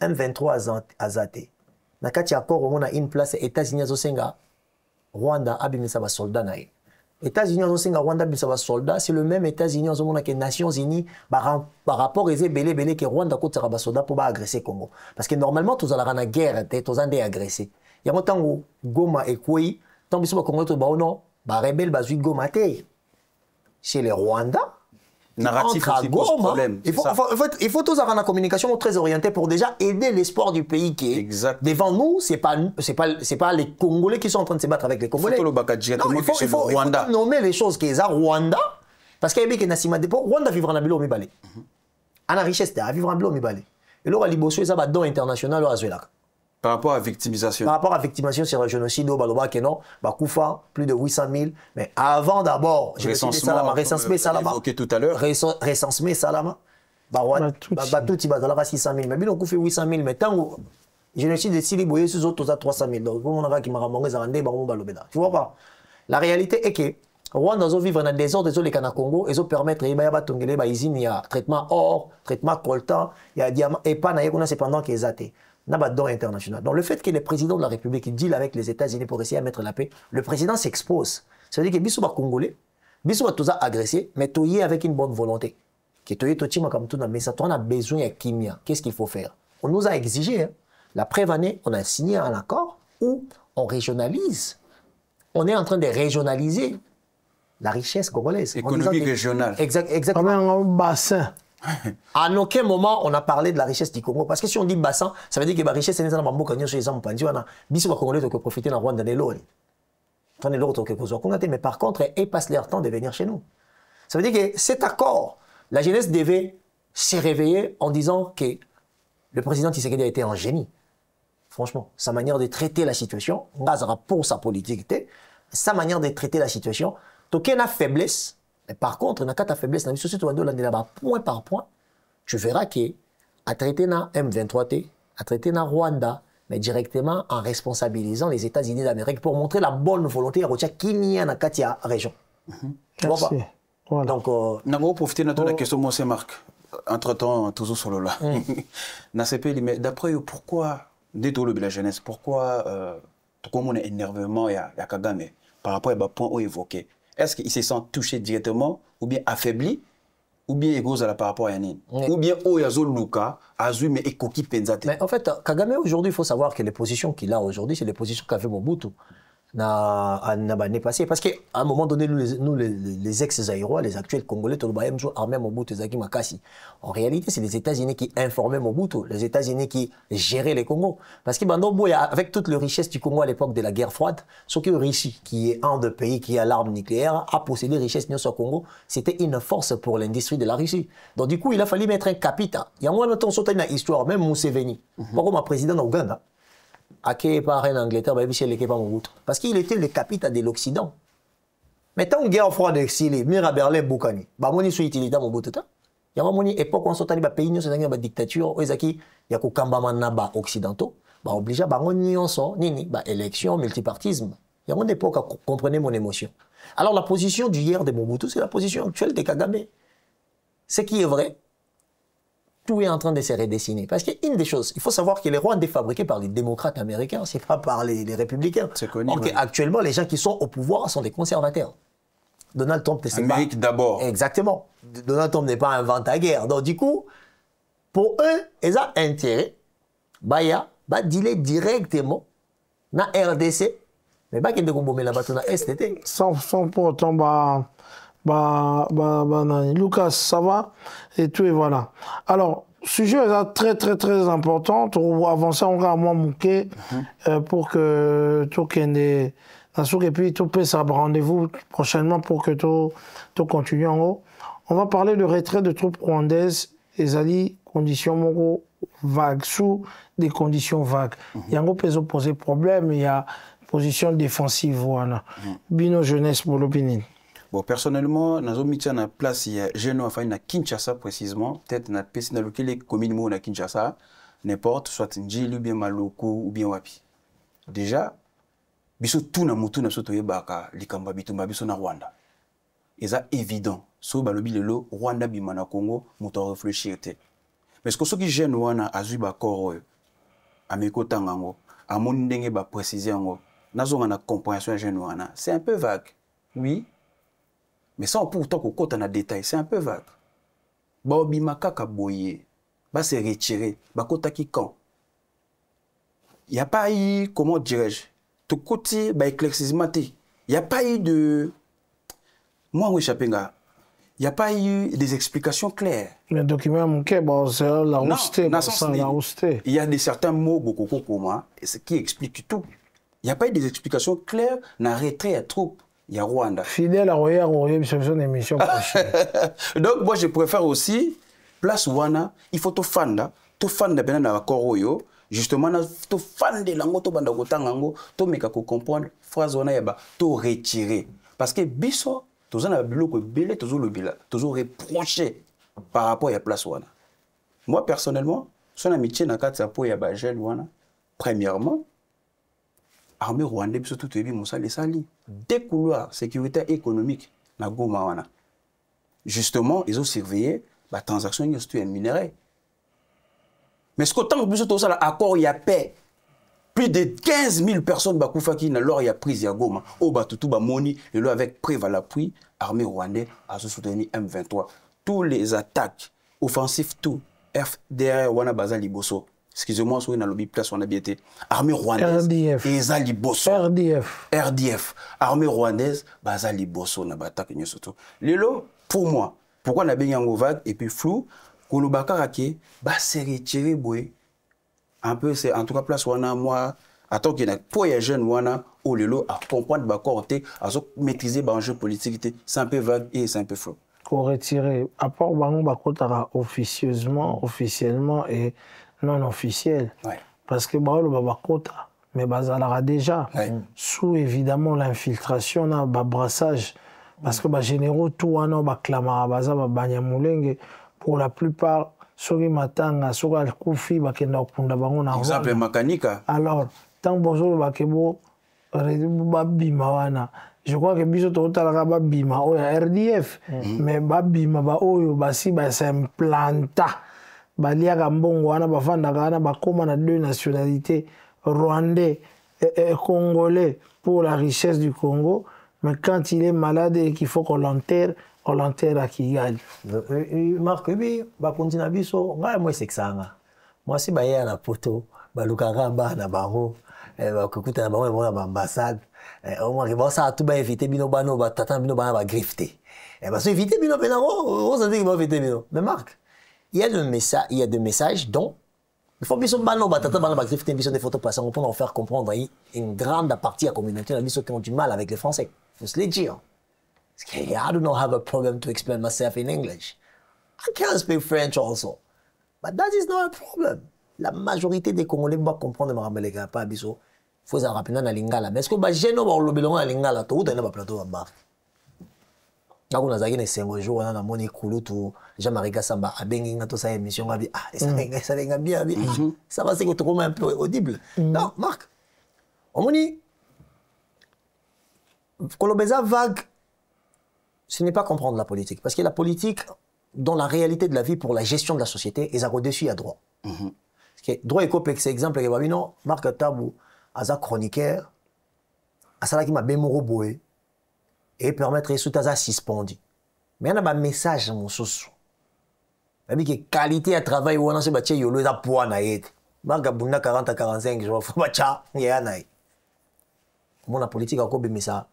M23 à Zate. Na kati accord on a une place États-Unis à Rwanda abimisa ba soldat nae. États-Unis ont Rwanda bisaba soldat, c'est le même États-Unis ont que Nations Unies par rapport aux belé que Rwanda kotera ba soldat pour agresser Congo. Parce que normalement tous allons en guerre, tous andé agressé. Il y a tant Goma et Kouyi, tant biso ba Congo to ba ono, ba rebelle ba zui Goma té. Chez les Rwandais narratif aussi pose problème. Il faut tous avoir une communication très orientée pour déjà aider l'espoir du pays qui est devant nous. C'est pas les Congolais qui sont en train de se battre avec les Congolais. Il faut nommer les choses qui sont Rwanda parce qu'il y a des Nassima Depo. Rwanda vivra dans le Mibale. À la richesse, à vivre dans le Mibale. Et là, Liboso, ils ont un don international à Zuelak. Par rapport à victimisation. Par rapport à victimisation, c'est un génocide au Baloba qui non, Bakoufa, plus de 800 000. Mais avant d'abord, je vais Salama, recensé Salama. Évoqué tout à l'heure. Recensé Salama. Tout il va 600 000. Mais bien, on fait 800 000. Mais tant que génocide de Sili Boye, c'est autres 300 000. Donc, on a qui m'a ramené à Randé, Baron Balobeda. Tu vois pas? La réalité est que Rwanda doit vivre dans des désordre des Kana Congo et doit permettre il y a traitement or, traitement coltan, il y a diamant et pas naïe qu'on a cependant qui est zaté. International. Donc le fait que le président de la République deal avec les États-Unis pour essayer à mettre la paix, le président s'expose. Ça veut dire que Bissouba Congolais, Bissouba tout ça agressé, mais tout y avec une bonne volonté. Que tout y comme tout mais ça, toi on a besoin de kimia. Qu'est-ce qu'il faut faire? on nous a exigé, hein. La preuve année, on a signé un accord où on régionalise. On est en train de régionaliser la richesse congolaise. Économique régionale. Exactement. Comme un bassin. À aucun moment, on a parlé de la richesse du Congo. Parce que si on dit bassin, ça veut dire que la richesse, c'est dans le Congolais, qui profiter dans Rwanda. Mais par contre, ils passent leur temps de venir chez nous. Ça veut dire que cet accord, la jeunesse devait se réveiller en disant que le président Tshisekedi a été un génie. Franchement, sa manière de traiter la situation, pour sa politique, sa manière de traiter la situation, donc il y a une faiblesse. Mais par contre, dans ta faiblesse, dans la société, point par point, tu verras qu'à traiter dans M23, à traiter dans Rwanda, mais directement en responsabilisant les États-Unis d'Amérique pour montrer la bonne volonté de qu'il y a dans la région. Tu vois pas? Voilà. Donc, on va profiter de la question, moi, c'est Marc. Entre-temps, toujours sur le là. Mais d'après eux, pourquoi, dès tout le de la jeunesse, pourquoi comme on est énervement à Kagame par rapport à point évoqué? Est-ce qu'il se sent touché directement, ou bien affaibli, ou bien égoïste par rapport à Yanin, ou bien Oyazo Luka, Azu, mais Ekoki Penzate? Mais en fait, Kagame, aujourd'hui, il faut savoir que les positions qu'il a aujourd'hui, c'est les positions qu'avait Mobutu. N'a passé. Parce qu'à un moment donné, nous les ex-Zaïrois, les actuels Congolais, armés Mobutu, Zaki Makassi. En réalité, c'est les États-Unis qui informaient Mobutu, les États-Unis qui géraient les Congos. Parce que avec toute la richesse du Congo à l'époque de la guerre froide, ce que Russie, qui est un des pays qui a l'arme nucléaire, a possédé richesse au Congo, c'était une force pour l'industrie de la Russie. Donc du coup, il a fallu mettre un capita. Il y a moins de temps sauté dans l'histoire, même Museveni, comme un président d'Ouganda. Par en Angleterre, parce qu'il était le capitaine de l'Occident. Mais tant que guerre froide exilé, Mira Berlin Boukani, Bamoni sous utilité mon bout de temps. Il y a une époque où on sortait des pays, nous avons une dictature, où il y a des occidentaux, obligé à élection, multipartisme. Il y a une époque à comprendre mon émotion. Alors la position d'hier de Mobutu, c'est la position actuelle de Kagame. Ce qui est vrai, tout est en train de se redessiner. Parce qu'une des choses, il faut savoir que les Rwandais fabriqués par les démocrates américains, c'est pas par les républicains. C'est connu. Donc, actuellement, les gens qui sont au pouvoir sont des conservateurs. Donald Trump, c'est pas... Amérique d'abord. Exactement. Donald Trump n'est pas un vent à guerre. Donc, du coup, pour eux, ils ont intérêt, dealer directement dans RDC, mais pas qu'ils ne bomber la bataille dans STT. Sans pour autant, Lucas, ça va? Et tout, et voilà. Alors, sujet est très, très, très important. Pour avancer, on va moins manquer pour que tout ait et puis tout peut ça rendez-vous prochainement pour que tout continue en haut. On va parler de retrait de troupes rwandaises et ali conditions moraux vagues, sous des conditions vagues. Il y a un gros posé problème, il y a position défensive, voilà. Bino jeunesse pour l'opinion. Bon, personnellement, dans une place, il y a jeune enfant à Kinshasa précisément, peut-être dans le commune à Kinshasa, n'importe, soit Ndjili ou bien Maloko ou bien Wapi. Déjà, biso tout na mutu na soto yebaka likamba bitumba biso na Rwanda. Et ça évident. So balobi lelo Rwanda bimana Congo, muto réfléchir te. Mais ce que ceux qui jeune wana azui ba koro ameko tangango, amoni ndenge ba préciser ngo. Nazonga na compréhension jeune wana, c'est un peu vague. Oui. Mais sans pourtant qu'on compte en détail, c'est un peu vague. Baobi makaka boye, ba se retirer, ba kota ki quand. Il n'y a pas eu, comment dirais-je, tout côté, bah éclaircissement. Il n'y a pas eu de. Moi, oui, Chapenga, il n'y a pas eu des explications claires. Le document manqué, c'est la rousté. Il y a certains mots, beaucoup comme moi, qui expliquent tout. Il n'y a pas eu des explications claires dans le retrait à troupes. Il y a Rwanda. Fidèle à Roya, c'est une émission prochaine. Donc, moi, je préfère aussi, place Wana, il faut tout fan de bien dans Koroyo, justement, tout fan de l'ango, tout banda gotangango, tout meka ko comprendre, phrase Wana yaba, tout retirer. Parce que biso, tout ça n'a pas bilo que belé, tout le bila, tout reproché par rapport à la place Wana. Moi, personnellement, son amitié n'a qu'à s'appuyer pour yaba jeune Wana. Premièrement, armée rwandaise biso tout ebi moussa les sali. Des couloirs sécurité économique na Goma wana. Justement, ils ont surveillé la transaction de minerai. Mais ce qu'autant que biso tout ça l'accord il y a paix. Plus de 15 000 personnes bakufaki na lor ya prise ya Goma. Au batutu ba moni et là avec preuve à l'appui, armée rwandaise a soutenu M23. Tous les attaques offensives tout FDR wana bazali boso. excusez-moi, sur une place on a bien été. Armée rwandaise. RDF. Et ça liboso. RDF. RDF. Armée rwandaise, bah ça liboso na batak ni surtout. Lelo, pour moi, pourquoi on a bien un vague et puis flou, kolobaka rake, bah c'est retiré boy. Un peu c'est en tout cas place wana moi. Attends qu'il y a pour les jeunes wana au lelo à comprendre ba côté à maîtriser ba enjeu politique, c'est un peu vague et c'est un peu flou. Qu'on retire à part bango bakotara officiellement et non officiel. Ouais. Parce que bango bakota mais bazalara déjà sous évidemment l'infiltration na ba brassage parce que ba généraux tout wana ba clamara baza ba banyamulenge pour la plupart soki matanga soki alkufi bakenda okunda bango na exemple makanika alors tant bonjour bakebo babima wana je crois que biso totalaka babima oyo RDF mais babima ba oyo basi basimplanta baliaka mbongo wana bafandaka wana bakoma na deux nationalités rwandais et congolais pour la richesse du Congo mais quand il est malade et qu'il faut qu'on l'enterre à Kigali. Marc, oui, bah continue biso, moi c'est que ça. Moi si bah y a la photo, bah lukaka bah na baro, bah kukuta na baro na ambassade, au moins bah ça tout bah éviter bino bano bah tata bino bah grifter. Bah so éviter bino penaro, on s'en dit qu'il va éviter bino. Mais Marc, il y a des messages dont il faut biso bano bah tata bano bah grifter biso des photos passantes pour en faire comprendre une grande partie de la communauté la biso qui ont du mal avec les Français. Faut se le dire. I do not have a problem to explain myself in English. I can speak French also. But that is not a problem. La majorité des Congolais vont comprendre que je ne pas biso. Il faut se rappeler dans la lingala. Mais est-ce que je ne vais pas le lingala? Tout le monde a plateau à barre. Là, on a dit que c'est un jour, on a mon écoute tout. Jean-Marie Gassamba a bien gagné toute sa émission. Ah, ça va bien. Ça va, c'est que tu es un peu audible. Non, Marc. On me dit, Kolobeza vague. Ce n'est pas comprendre la politique. Parce que la politique, dans la réalité de la vie, pour la gestion de la société, ils ont au-dessus à droit. Parce que droit et copé, c'est exemple, non, Marc Tabou, Aza chroniqueur, Asala qui m'a bémoro boé, et permettre de Aza suspendu. Mais il y a un message, mon sous. Il y a une qualité à travail où on a ce bâti, il y a un poids na yed. Marc Abunda 40 à 45, je vois, il y a un naï. Comment la politique a encore bémé ça?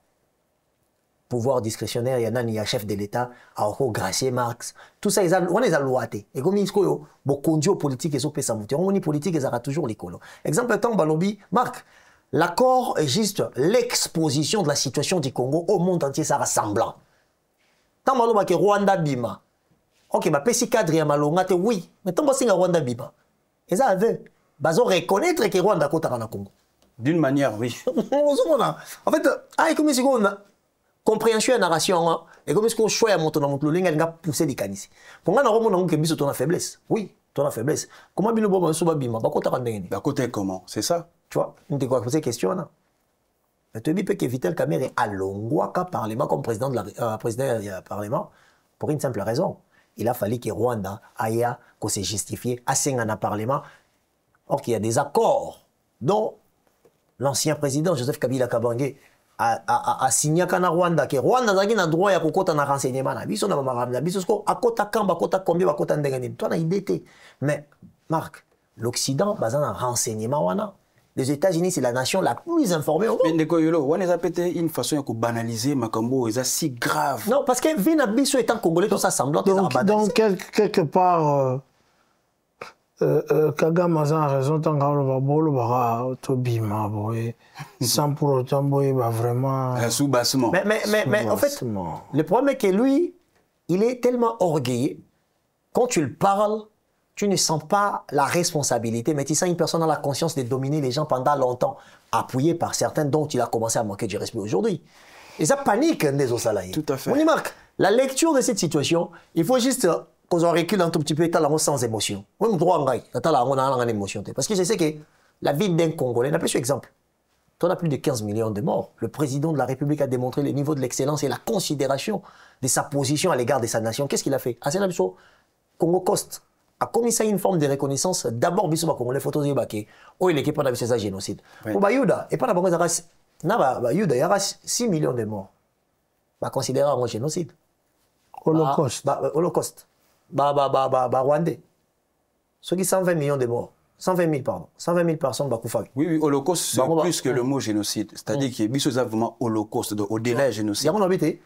Pouvoir discrétionnaire, il y en a ni a chef de l'État, à Gracier Marx, tout ça, on les a loatés. Et comme ils disent, beaucoup de politique, ils ont fait ça monter. On dit politique, ils ont toujours les colos. Exemple, tant Balobi, Marc, l'accord est juste l'exposition de la situation du Congo au monde entier, ça rassemblant. Tant Balobi, Rwanda Bima. Ok, bah, Pessi cadre, il y a Malongate, oui, mais tant Balobi, Rwanda Bima. Et ça avait, bah, ils ont reconnaître que Rwanda est au Congo. D'une manière, oui. En fait, comme ils disent, compréhension et narration, et comme est-ce qu'on choisit à monter dans le ligne, elle a poussé des canisses. Pour moi, on a que ton faiblesse. Oui, ton faiblesse. Comment bien le bon souba bima, bah côté rendez. Bah côté comment, c'est ça. Tu vois, on te quoi poser question là. Mais tu dis peut que Vital Kamerhe à Longwaka parlement comme président de la président du parlement pour une simple raison. Il a fallu que Rwanda aille qu'on se justifie à un parlement. Or qu'il y a des accords dont l'ancien président Joseph Kabila Kabange a signé kana Rwanda que Rwanda zaki na droit ya kokota na renseignement na biso na mamaram na biso ko akota kamba kota combien bakota ndengani toi na idée mais Marc l'Occident basé na renseignement wana les États-Unis c'est la nation la plus informée au monde. Mais ndeko yolo wana za pété une façon de banaliser makambo ça si grave. Non parce que vina biso étant congolais tout ça semblant donc quelque part Kagame a raison tant que Tobima sans pour autant vraiment sous-bassement. Mais en fait, le problème est que lui, il est tellement orgueilleux. Quand tu le parles, tu ne sens pas la responsabilité, mais tu sens une personne a la conscience de dominer les gens pendant longtemps, appuyé par certains dont il a commencé à manquer du respect aujourd'hui. Et ça panique des salariés. Tout à fait. On y marque. La lecture de cette situation, il faut juste qu'on recule un tout petit peu et t'as sans émotion. Même droit en t'as émotion. Parce que je sais que la vie d'un Congolais, n'a pas sur exemple. On a plus de 15 millions de morts. Le président de la République a démontré le niveau de l'excellence et la considération de sa position à l'égard de sa nation. Qu'est-ce qu'il a fait? C'est la chose. Congo Cost a commis ça une forme de reconnaissance. D'abord, biso ba Congolais photos de baké. Oh, il est pas dans ce génocide. Pour Bayuda, et pas dans Bayuda, il y aura 6 millions de morts. Bah considéré un génocide. Holocauste. Holocauste. Rwandais. Ceux qui 120 millions de morts. 120 000, pardon. 120 000 personnes bakufaki. Oui, oui, holocauste, c'est plus que le mot génocide. C'est-à-dire que biso ça vraiment holocauste, au-delà du génocide. Yango nabité,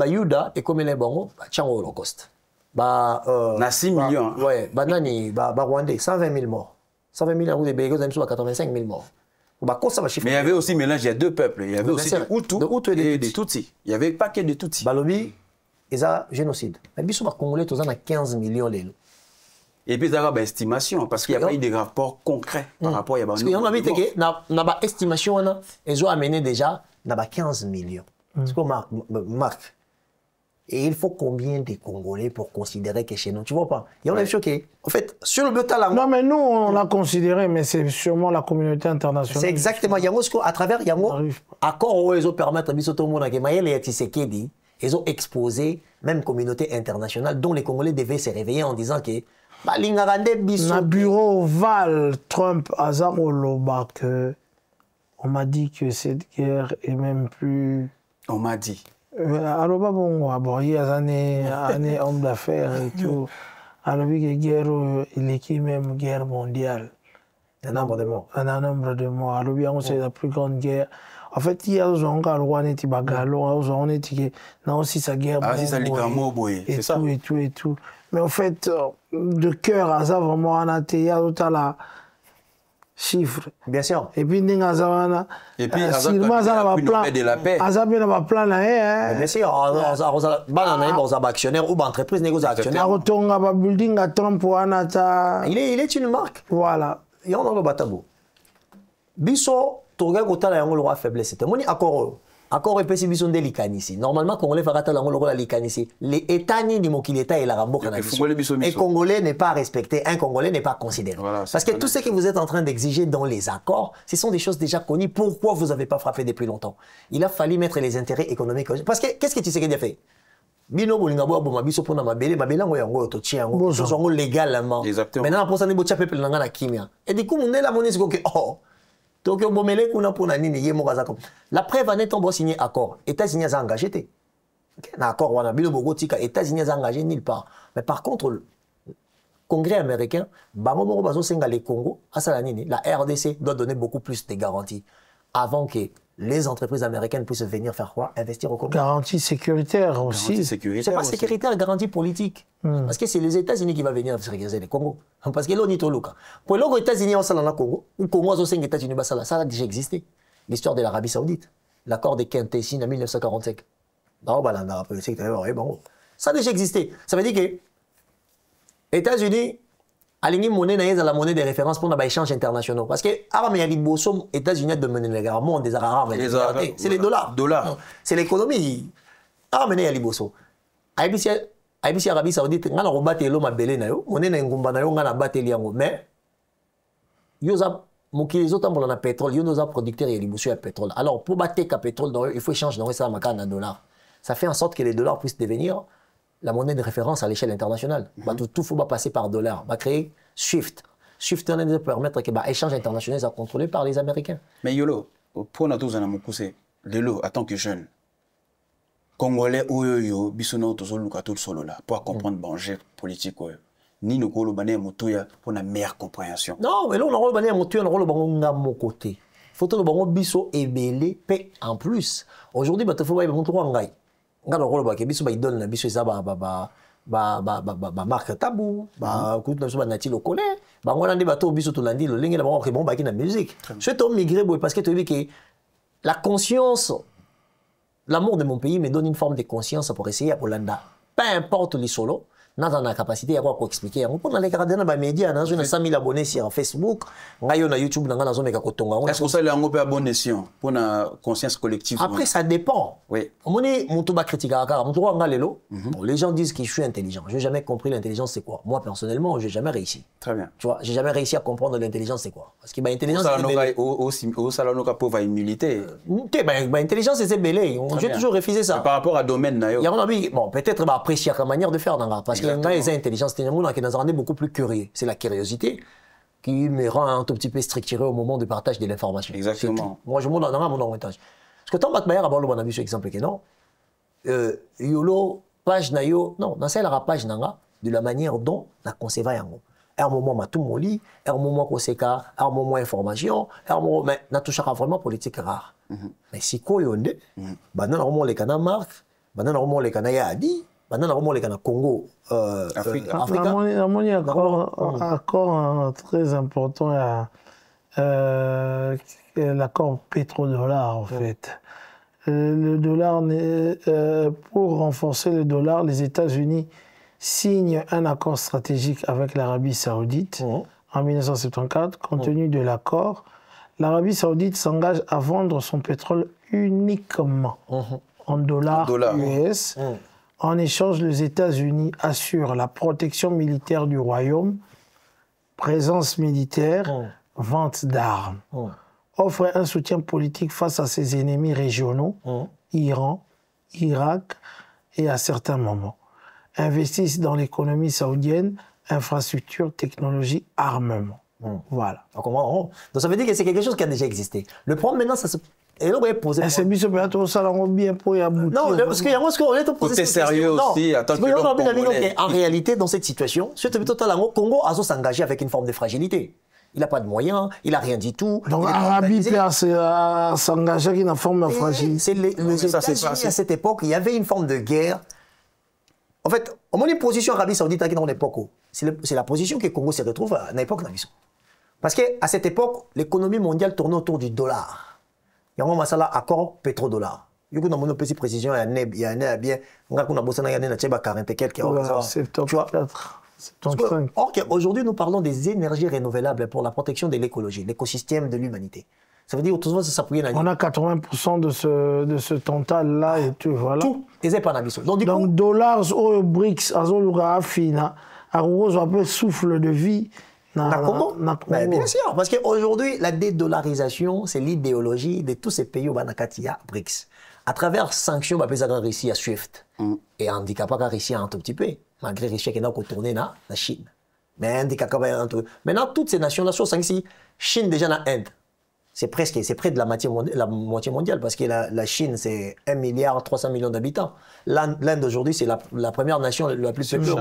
Yuda et comme les bango, tchango holocauste. Na 6 millions. Ouais, nani, Rwandais, 120 000 morts. 120 000 de Bégo, 85 000 morts. Mais il y avait aussi mélange, il y a deux peuples. Il y avait aussi des Hutus et des Tutsis. Il n'y avait pas que des Tutsis. Balobi, il y a génocide. Mais biso ba Congolais, tous a 15 millions de. Et puis, il y a une estimation, parce qu'il n'y a pas eu de rapport concret par rapport à... Parce qu'il y a une estimation, ils ont amené déjà 15 millions. C'est comme Marc. Et il faut combien de Congolais pour considérer que chez nous, tu vois pas? Il y a un choqué. En fait, sur le Betalango... Non, mais nous, on l'a considéré, mais c'est sûrement la communauté internationale. C'est exactement. Il y a à travers Yango, accord où ils ont permis à tout le monde que Maël et Tshisekedi, ils ont exposé même communauté internationale dont les Congolais devaient se réveiller en disant que na bureau Val, Trump, Azaroloba, on m'a dit que cette guerre est même plus... On m'a dit. Alors, bon, il y a des hommes d'affaires et tout. Alors, que guerre, il est qui même guerre mondiale. Un nombre de morts. Un nombre de morts. Alors, bien, c'est la plus grande guerre. En fait, il y a des gens qui ont bagalo, aussi sa guerre. Ah, c'est ça, c'est ça. Et tout. Mais en fait, de cœur, à ça, vraiment, on a été la chiffre. Bien sûr. Et puis, et puis, de la paix. Bien sûr, on a actionnaire ou entreprise négocie actionnaire. Il est une marque. Voilà. Il y a un batabo. Biso, tu regardes que tu as un faiblesse. C'est un accord. Accord et puis biso délicat ici. Normalement, Congolais va rater la délicat ici. Les États ni l'État et la Rambo et Congolais n'est pas respecté, un Congolais n'est pas considéré. Voilà, parce que tout ce que vous êtes en train d'exiger dans les accords, ce sont des choses déjà connues. Pourquoi vous n'avez pas frappé depuis longtemps? Il a fallu mettre les intérêts économiques. Parce que qu'est-ce que tu sais qu'il a fait? Bino bolingabo bo mabiso pona mabele ngo yango to chiango so légalement. Maintenant pour ça ne bocha peuple nanga na kimia. Et du coup mon la monnaie que oh la preuve en est on va signer accord. États-Unis ont engagé. L'accord, on a vu le États-Unis ont engagé nulle part. Mais par contre, le Congrès américain, les Congo, la RDC doit donner beaucoup plus de garanties avant que les entreprises américaines puissent venir faire quoi? Investir au Congo. Garantie sécuritaire aussi. C'est pas sécuritaire, garantie politique. Parce que c'est les États-Unis qui vont venir sécuriser le Congo. Parce que là, on est au Luka. Pour les États-Unis, on s'en a Congo. Ou Congo, on s'en États-Unis, ça a déjà existé. L'histoire de l'Arabie Saoudite. L'accord de Kintessin en 1945. Ça a déjà existé. Ça veut dire que les États-Unis, aligner monnaie naïe à la monnaie de référence pour les échanges internationaux. Parce que les États-Unis de mener les armes des arabes. C'est les dollars. C'est l'économie. Aramener à Liboso. Aïbisi Arabie Saoudite, on a rebatté l'homme à Belé, on est un gumba, on a batté l'yango. Mais, les autres ont le pétrole, ils ont producteurs et les à pétrole. Alors, pour battre le pétrole, il faut échanger ça en dollars. Ça fait en sorte que les dollars puissent devenir la monnaie de référence à l'échelle internationale. Tout faut passer par dollars. Va créer SWIFT. SWIFT va permettre que l'échange international soit contrôlé par les Américains. Mais Yolo, pour nous tous, Lelo, en tant que jeune, Congolais, bisono tozoluka tout solo là pour comprendre danger politique ni nous kolo bané motoya pour une meilleure compréhension. Non, mais là on a bané motoya on a bango na mon côté. Faut que bango biso ebelé paix en plus. Aujourd'hui bato faut ba monto ngai. Ngalo rolo ba ke biso ba idole na biso ezaba marque tabou ba kutu na so ba nati lokole. Ba ngona ndi bato biso to landi lo lingi na bango ke bon ba ki na musique. Je to migrer parce que tu dis que la conscience. L'amour de mon pays me donne une forme de conscience pour essayer à Polanda. Peu importe les solos, nous avons la capacité à expliquer. On peut aller regarder dans les médias, nous avons 100 000 abonnés sur Facebook, nous avons YouTube, nous avons est-ce que ça est un peu abonné pour la conscience collective? Après, ça dépend. Oui. Les gens disent que je suis intelligent. Je n'ai jamais compris l'intelligence, c'est quoi. Moi, personnellement, je n'ai jamais réussi. Très bien. Tu vois, je n'ai jamais réussi à comprendre l'intelligence, c'est quoi. Parce que l'intelligence, c'est humilité. L'intelligence, c'est belé. J'ai toujours refusé ça. Par rapport à domaine, bon, peut-être apprécier la manière de faire. Parce que les intelligences, c'est beaucoup plus curieux. C'est la curiosité qui me rend un tout petit peu structuré au moment du partage de l'information. Exactement. Moi, je monte dans mon avantage. Parce que tant que tu as un avis sur l'exemple que non, yolo, page nayo, non, dans celle la page nanga, de la manière dont la conserva yango. un moment matou moli, un moment koseka, un moment information, un moment mais na touchera vraiment politique rare. Mais si ko yonde, banana romo les kana marque, banana romo les kana yadi, banana romo les kana Congo Afrique. Il y a accord très important l'accord pétrodollar en fait. Le dollar, pour renforcer le dollar, les États-Unis signent un accord stratégique avec l'Arabie Saoudite en 1974. Compte tenu de l'accord, l'Arabie Saoudite s'engage à vendre son pétrole uniquement en dollars US. En échange, les États-Unis assurent la protection militaire du royaume, présence militaire, vente d'armes. Offre un soutien politique face à ses ennemis régionaux, Iran, Irak et à certains moments. Investissent dans l'économie saoudienne, infrastructures, technologie, armement. Voilà. Donc ça veut dire que c'est quelque chose qui a déjà existé. Le problème maintenant, ça se... Et là, on va poser... C'est bien pour y aboutir. Non, parce qu'il y a un qu'on est posé sérieux aussi. En réalité, dans cette situation, le Congo a s'engagé avec une forme de fragilité. Il n'a pas de moyens, il n'a rien du tout. Donc l'Arabie s'engager avec une forme de fragilité. C'est les États-Unis à cette époque, il y avait une forme de guerre. En fait, au moins une position Arabie Saoudite à dans l'époque, c'est la position que le Congo se retrouve à l'époque. Parce qu'à cette époque, l'économie mondiale tournait autour du dollar. Il y a un masala accord pétrodollar. Il y a une petite précision, il y a un bien, on a bossé dans les 40 et quelques. Or qu'aujourd'hui, nous parlons des énergies renouvelables pour la protection de l'écologie, l'écosystème de l'humanité. Ça veut dire que on a 80% de ce total-là et tout, voilà. Tout, et c'est pas donc dollars, au BRICS, à Fina, à Rose, un peu souffle de vie. Bien sûr, parce qu'aujourd'hui, la dédollarisation, c'est l'idéologie de tous ces pays où Banakatia BRICS. À travers sanctions, on va Russie à SWIFT. Et handicapé la Russie un tout petit peu, malgré Russie qui est retourné dans la Chine. Mais handicapé un peu. Maintenant, toutes ces nations-là sont ici. Chine déjà dans l'Inde. C'est près de la moitié mondiale, parce que la Chine, c'est 1,3 milliard d'habitants. L'Inde, aujourd'hui, c'est la première nation la plus peuplée.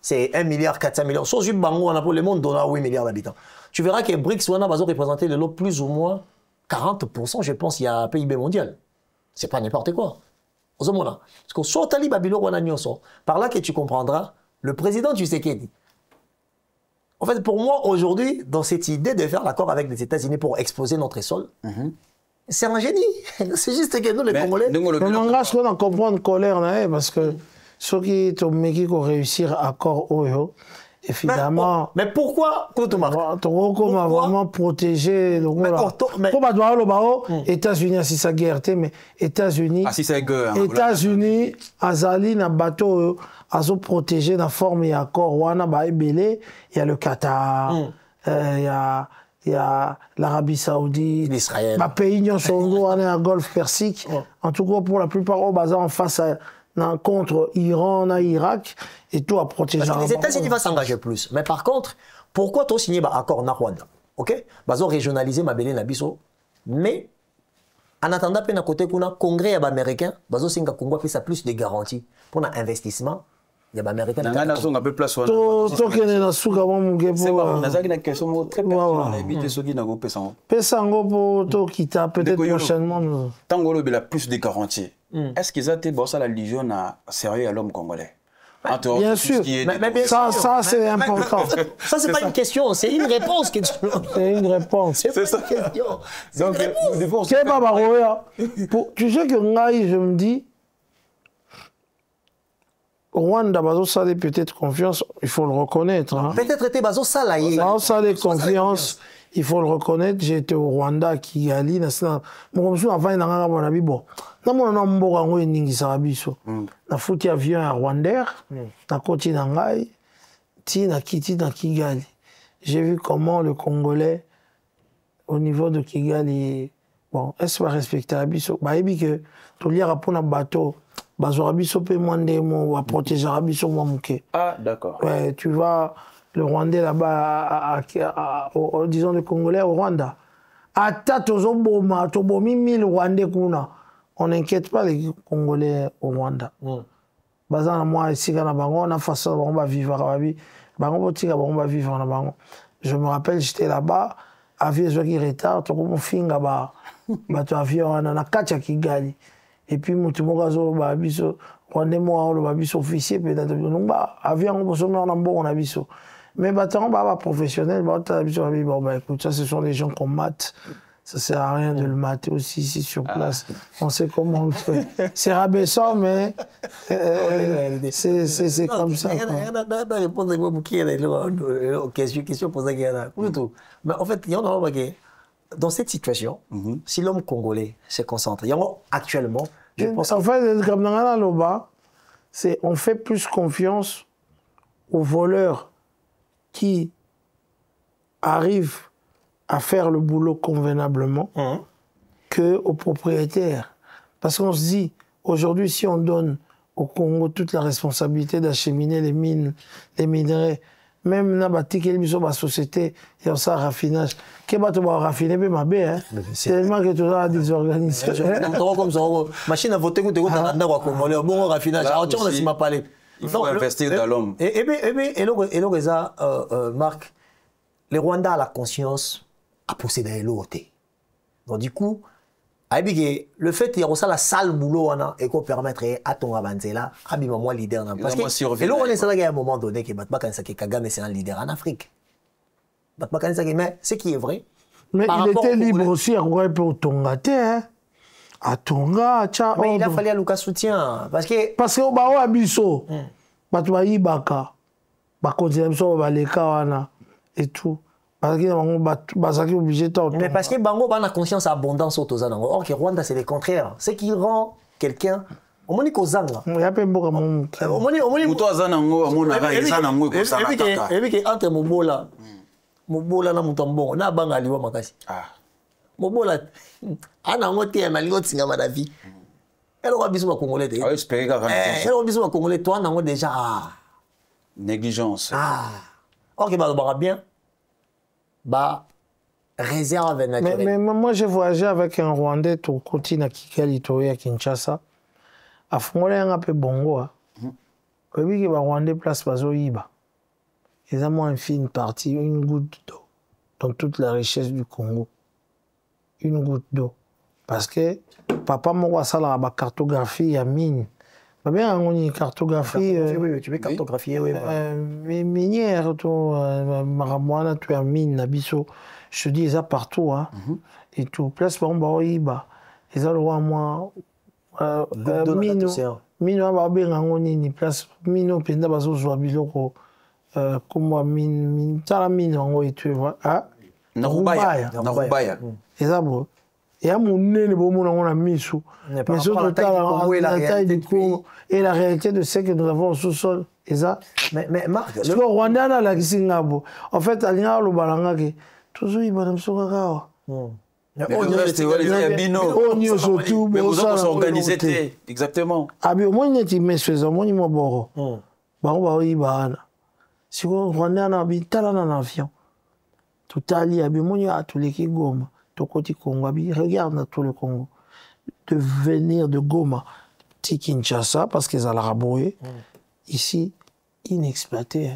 C'est 1,4 milliard. Sauf que Bango, on a pour le monde, donne 8 milliards d'habitants. Tu verras que BRICS, on a représenté le lot plus ou moins 40%, je pense, il y a un PIB mondial. C'est pas n'importe quoi. Parce que soit Tali Babylon, on a par là que tu comprendras, le président Tshisekedi. En fait, pour moi, aujourd'hui, dans cette idée de faire l'accord avec les États-Unis pour exposer notre sol, c'est un génie. C'est juste que nous, les Congolais... Mais on a compris une colère, parce que ceux qui ont réussi à accord, évidemment... Mais pourquoi pourquoi vraiment protéger... États-Unis, si ça guerre, mais États-Unis... États-Unis, Azali, na bateau... Azo protégé dans la forme et accord, il y a le Qatar, il y a l'Arabie Saoudite, l'Israël, les pays dans le Golfe Persique. En tout cas, pour la plupart, on base en face contre Iran, Irak, et tout à protéger. Parce que les États-Unis vont s'engager plus. Mais par contre, pourquoi tu as signé un accord na Rwanda? Ok? Ils ont régionalisé ma belle Nabiso. Mais en attendant, à côté du Congrès américain, ils ont signé un Congo fait plus de garanties pour l'investissement. Il y a des Américains qui ont un peu place. C'est une question très pertinente. Peut-être prochainement. Tant qu'on a plus de garanties, est-ce qu'ils ont été la Légion sérieux à l'homme congolais? Bien sûr, ça c'est important. Ça c'est pas une question, c'est une réponse. C'est une réponse. C'est ça. Une question. Donc, tu sais que je me dis, Rwanda, ça a peut-être confiance, il faut le reconnaître. Peut-être que Bazo Salaye. Ça a confiance, il faut le reconnaître. J'ai été au Rwanda, à Kigali, bon, na fouti avion à Rwanda, na koti na ngai, ti na kiti na Kigali. J'ai vu comment le Congolais, au niveau de Kigali, bon, est-ce pas respecter Abisso? Bah, il dit que tout le monde a un bateau. Ah, d'accord. Ouais, tu vois, le Rwandais là-bas, disons le Congolais au Rwanda. On n'inquiète pas les Congolais au Rwanda. Moi, ici, on a fait ça, on va vivre à la vie. on va vivre en bango. Je me rappelle, j'étais là-bas, avion qui retard, tout comme finga ba avion na kacha Kigali. Et puis mutumokazo ba biso rendez-moi le biso officier peut-être non ba avion on se met en bon on a biso. Mais batant ba professionnel ba biso bon bah écoute ça ce sont des gens qu'on mate. Ça sert à rien de le mater aussi ici sur place. On sait comment on le fait. C'est rabaissant, mais c'est comme ça. Mais en fait, dans cette situation, si l'homme congolais se concentre, actuellement, je pense en fait, comme dans la Loba, on fait plus confiance aux voleurs qui arrivent à faire le boulot convenablement qu'aux propriétaires. Parce qu'on se dit, aujourd'hui, si on donne au Congo toute la responsabilité d'acheminer les mines, les minerais, même dans la société, il y a ça raffinage. Qu'est-ce que tu vas raffiner, mais ma bé, tellement que tu as désorganisé. Comme ça, machine à voter, tu as un bon raffinage. Il faut investir dans l'homme. Et là, Marc, le Rwanda a la conscience à posséder l'autre. Donc du coup, le fait qu'il y a ça la sale boulot et qu'on permettrait à ton avancer là, moi leader parce que là on est à un moment donné que Kagame c'est un leader en Afrique. Mais ce qui est vrai. Mais il était libre aussi à Tonga, à Tonga, mais il a fallu à Lucas soutien parce que au Bao Abisso, Batwa Ibaka, Bakonzemso Baleka wana et tout. Parce que obligé mais parce que Bango a conscience abondance au Tozanango. Or que Rwanda c'est le contraire. C'est qu'il rend quelqu'un au moni kozanga. Il y a pas beaucoup de monde. Au moni Tozanango amona ezanango ko sala kaka. Et puis entre Mobola na mutombo na banga liwa makasi. Mobola ana ngote na liwa tsinga madavi. Elle aura besoin de Congolais. Ah, espérer qu'à elle aura besoin de Congolais. Toi, on a déjà négligence. Or que va bien. Bah, réserve naturelle. Mais moi, j'ai voyagé avec un Rwandais au côté de Kigali, à Kinshasa. À Fongola, il y a un peu bongo. Oui, il y a un Rwandais place Bazoïba. Ils ont moins une partie, une goutte d'eau dans toute la richesse du Congo. Une goutte d'eau. Parce que papa m'a fait la cartographie à mine. Bien, on y cartographie. Oui, tu veux cartographier, oui. Minière, Maramouana, tu as mine, Nabiso. Je te dis, ils ont partout, hein. Et tout. Place, par exemple, ils ont le roi, moi. Mino, place, Mino, Penda, Bazo, Zouabiloko. Comme mine, t'as la mine, en gros, et tu vois. Narubaya. Et ça, bro. Et à mon nez, le bon moment, on a mis sous. Mais surtout, la taille du Congo et la réalité de ce que nous avons au sous-sol. Et ça. Mais Marc, le Rwanda, là, la Kisingabo. En fait, à l'Ina, le Balanga, toujours, il va me sourire. Mais vous avez organisé. Exactement. Ah, mais au moins, il y a des messieurs, au moins, il y a des boro. Si vous Rwanda, on a un avion. Tout à l'heure, il y a tous les Goma. Côté Congo, regarde tout le Congo. De venir de Goma, Kinshasa, parce qu'ils ont l'araboué, ici, inexploité.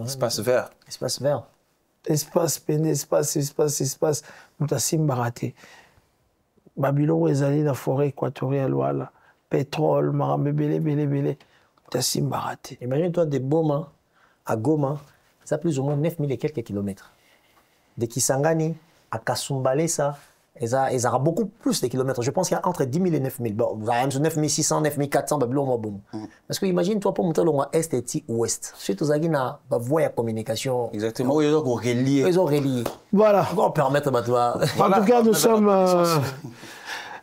Espace vert. Espace vert. Espace, espace. Moutasim baraté. Babylone, ils allaient dans la forêt équatoriale, voilà. Pétrole, marambe, belé. Moutasim baraté. Imagine-toi de Goma à Goma, ça a plus ou moins 9000 et quelques kilomètres. De Kisangani à Kasumbalé, ça, ils ont beaucoup plus de kilomètres. Je pense qu'il y a entre 10 000 et 9 000. Bon, vous avez 9 600, 9 400, bon. Parce que imagine-toi, pour monter le est et ouest. Suite aux agina, voie de communication. Exactement, ils ont relié. Ils ont relié. Voilà. On va permettre, En tout cas, nous sommes.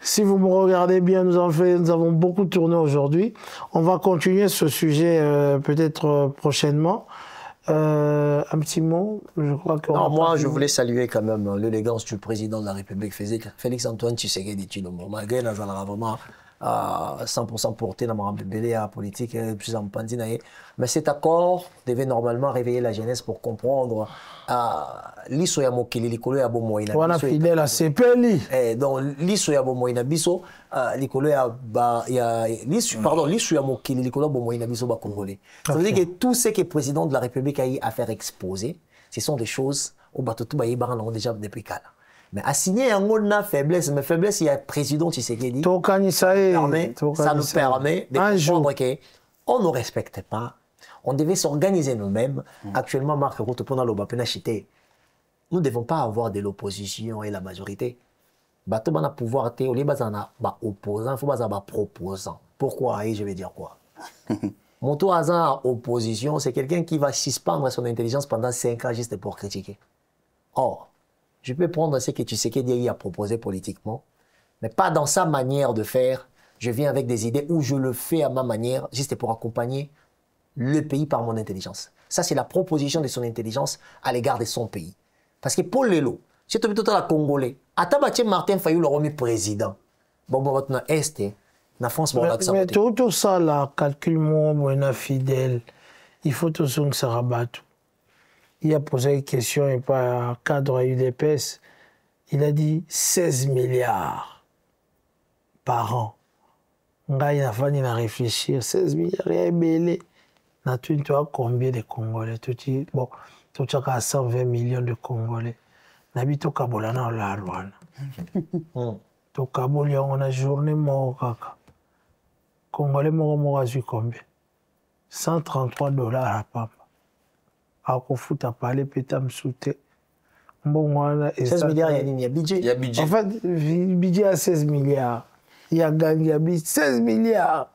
Si vous me regardez bien, nous avons beaucoup tourné aujourd'hui. On va continuer ce sujet peut-être prochainement. Un petit mot, je crois que... Non, moi, je voulais saluer quand même l'élégance du président de la République, Félix Antoine Tshisekedi Tshilombo. Malgré vraiment 100% porté dans ma bébé à politique, plus en pandinaï. Mais cet accord devait normalement réveiller la jeunesse pour comprendre l'issue ya mokili likolo ya bomoina. On a fidèle à CPLI. Donc l'issue ya bomoina biso likolo ya l'issue ya mokili likolo ya bomoina biso ba congolais. Ça veut dire que tout ce que le président de la République a eu à faire exposer, ce sont des choses au bateau tout baï baran déjà depuis kala. Mais assigner un mot de faiblesse, mais faiblesse, il y a le président Tshisekedi. Ça nous permet de comprendre qu'on ne respecte pas. On devait s'organiser nous-mêmes. Actuellement, Marc Route, pendant le Bapenachité, nous ne devons pas avoir de l'opposition et la majorité. Bateau a pouvoir, au lieu de opposant, il faut avoir proposant. Pourquoi? Et je vais dire quoi? Mon tour à opposition, c'est quelqu'un qui va suspendre son intelligence pendant 5 ans juste pour critiquer. Or, je peux prendre ce que Tshisekedi a proposé politiquement, mais pas dans sa manière de faire. Je viens avec des idées où je le fais à ma manière, juste pour accompagner le pays par mon intelligence. Ça, c'est la proposition de son intelligence à l'égard de son pays. Parce que Paul Lelo, c'est tout la Congolais. Atabaché Martin Fayou le remis président. Bon, maintenant, Est, la France, mais tout ça, là, calcul-moi, moi, fidèle, il faut tout ça que ça rabatte. Il a posé une question et pas un cadre à UDPS. Il a dit 16 milliards par an. Il a fallu réfléchir. 16 milliards, il y a belé. Tu as combien de Congolais? Bon, tu as 120 millions de Congolais. N'habite au Kabola, on a la Au Kabola, on a journée mort. Congolais mort, combien? 133 $ à papa. À Kofout a parlé, pétam souté. Bon, 16 milliards, il y a budget. Il y a budget. En fait, le budget à 16 milliards. Il y a gagné 16 milliards.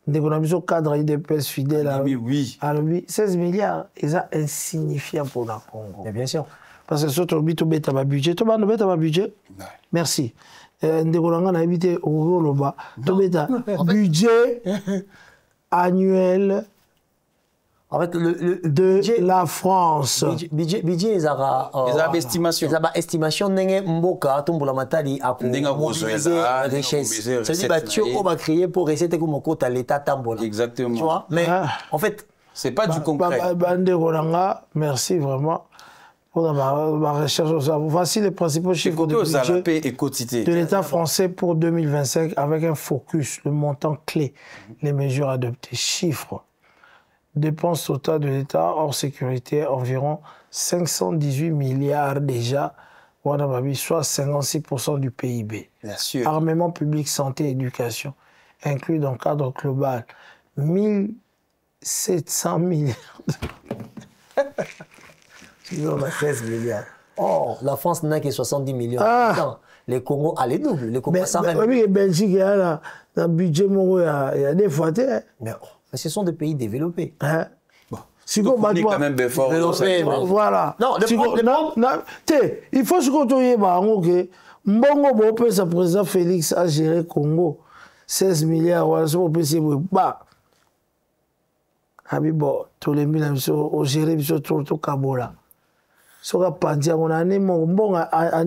Dès qu'on a mis au cadre IDPS fidèle. Oui. Alors, 16 milliards, c'est insignifiant pour la Congo. Mais bien sûr. Parce que si tu as un budget, tu as un budget. Merci. Dès qu'on a habité au Roloba, tu as un budget annuel. En fait, de la France. Budget, ils ont estimation. Ils ont estimation mboka tombola matali à mobiliser richesse. C'est-à-dire que on va créer pour rester comme côté l'État tambola. Exactement. Tu vois? Mais en fait, c'est pas du concret. Merci vraiment pour ma recherche. Voici les principaux chiffres de budget de l'État français pour 2025 avec un focus, le montant clé, les mesures adoptées, chiffres. Dépenses totales de l'État hors sécurité, environ 518 milliards déjà, soit 56% du PIB. Bien sûr. Armement public, santé, éducation, inclus dans le cadre global, 1700 milliards. 16 milliards. Oh, la France n'a que 70 millions. Non, les Congo, allez double. Les Congo, ça va. Oui, Belgique, il y a un budget, il y a des fois. Mais ce sont des pays développés. Hein? Bon. Si on bat quand même fort. Voilà. Non, il faut se retrouver que Mbongo Bopé, sa président Félix a géré Congo. 16 milliards, voilà, c'est bah. Bon, tous les millions, au géré, tout Kabola. Soit Pandiango, on a un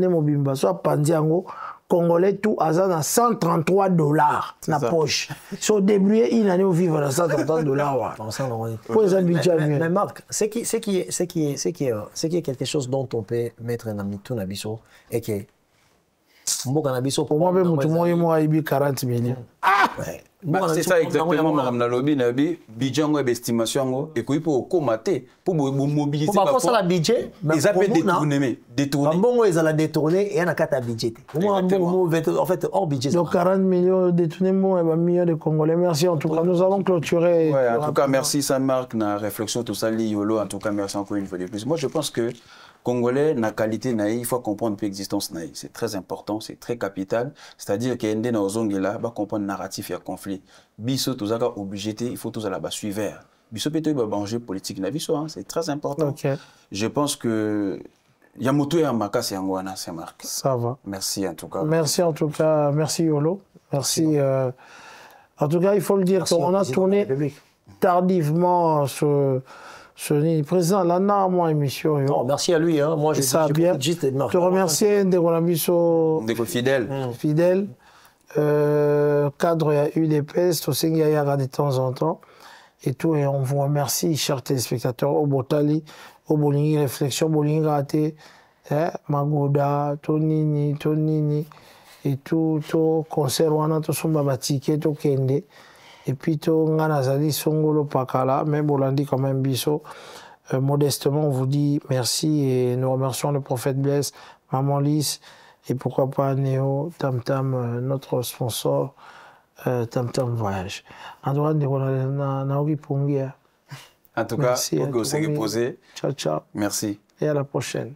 mobimba, soit Pandiango. Congolais tout à 133 $ na poche. Sur débrouiller une année au vivre à 133 $. Pour les budget. Mais Marc, ce qui est quelque chose dont on peut mettre un ami tout nabiso et que pour moi même tout le monde a 40 millions. C'est ça exactement madame Nalobi nabi budget ngo estimation et puis pour commenter pour mobiliser pour ça la budget mais ça peut détourner bongo ils la détourner et en a cata budget en fait hors budget donc 40 millions détournés bon et millions de Congolais. Merci en tout cas, nous allons clôturer. Ouais, en tout cas merci Saint-Marc na réflexion tout ça li yolo, en tout cas merci encore une fois de plus. Moi je pense que Congolais, la qualité, il faut comprendre l'existence. C'est très important, c'est très capital. C'est-à-dire qu'il y a des zones là, va comprendre le narratif et le conflit. Biso, tout ça, obligé, il faut tout ça là-bas suivre. Biso, peut-être, il enjeu politique, c'est très important. Okay. Je pense que Yamoto et Amaka, c'est Angwana, c'est Marc. Ça va. Merci en tout cas. Merci en tout cas, merci Yolo. Merci. En tout cas, il faut le dire, on a tourné tardivement le président Lana, moi, émission. Non, merci à lui. Hein. Moi, je bien. Je te remercie, Ndeko fidèle. Fidèle. cadre il y a UDPS, aussi il y a de temps en temps. Et tout, et on vous remercie, chers téléspectateurs, au Botali, au Bolingi Réflexion, Bolingi Raté, Magoda, Tonini, et tout, concert, wana, tout son babatike, tout kende, et puis tout, Nganazali, Songolo Pakala, mais Bolandi quand même biso. Modestement, on vous dit merci et nous remercions le prophète Blaise, Maman Lys, et pourquoi pas Néo, Tam Tam, notre sponsor. Tam Tam Voyage. En tout cas, ok, on s'est reposé. Ciao, ciao. Merci. Et à la prochaine.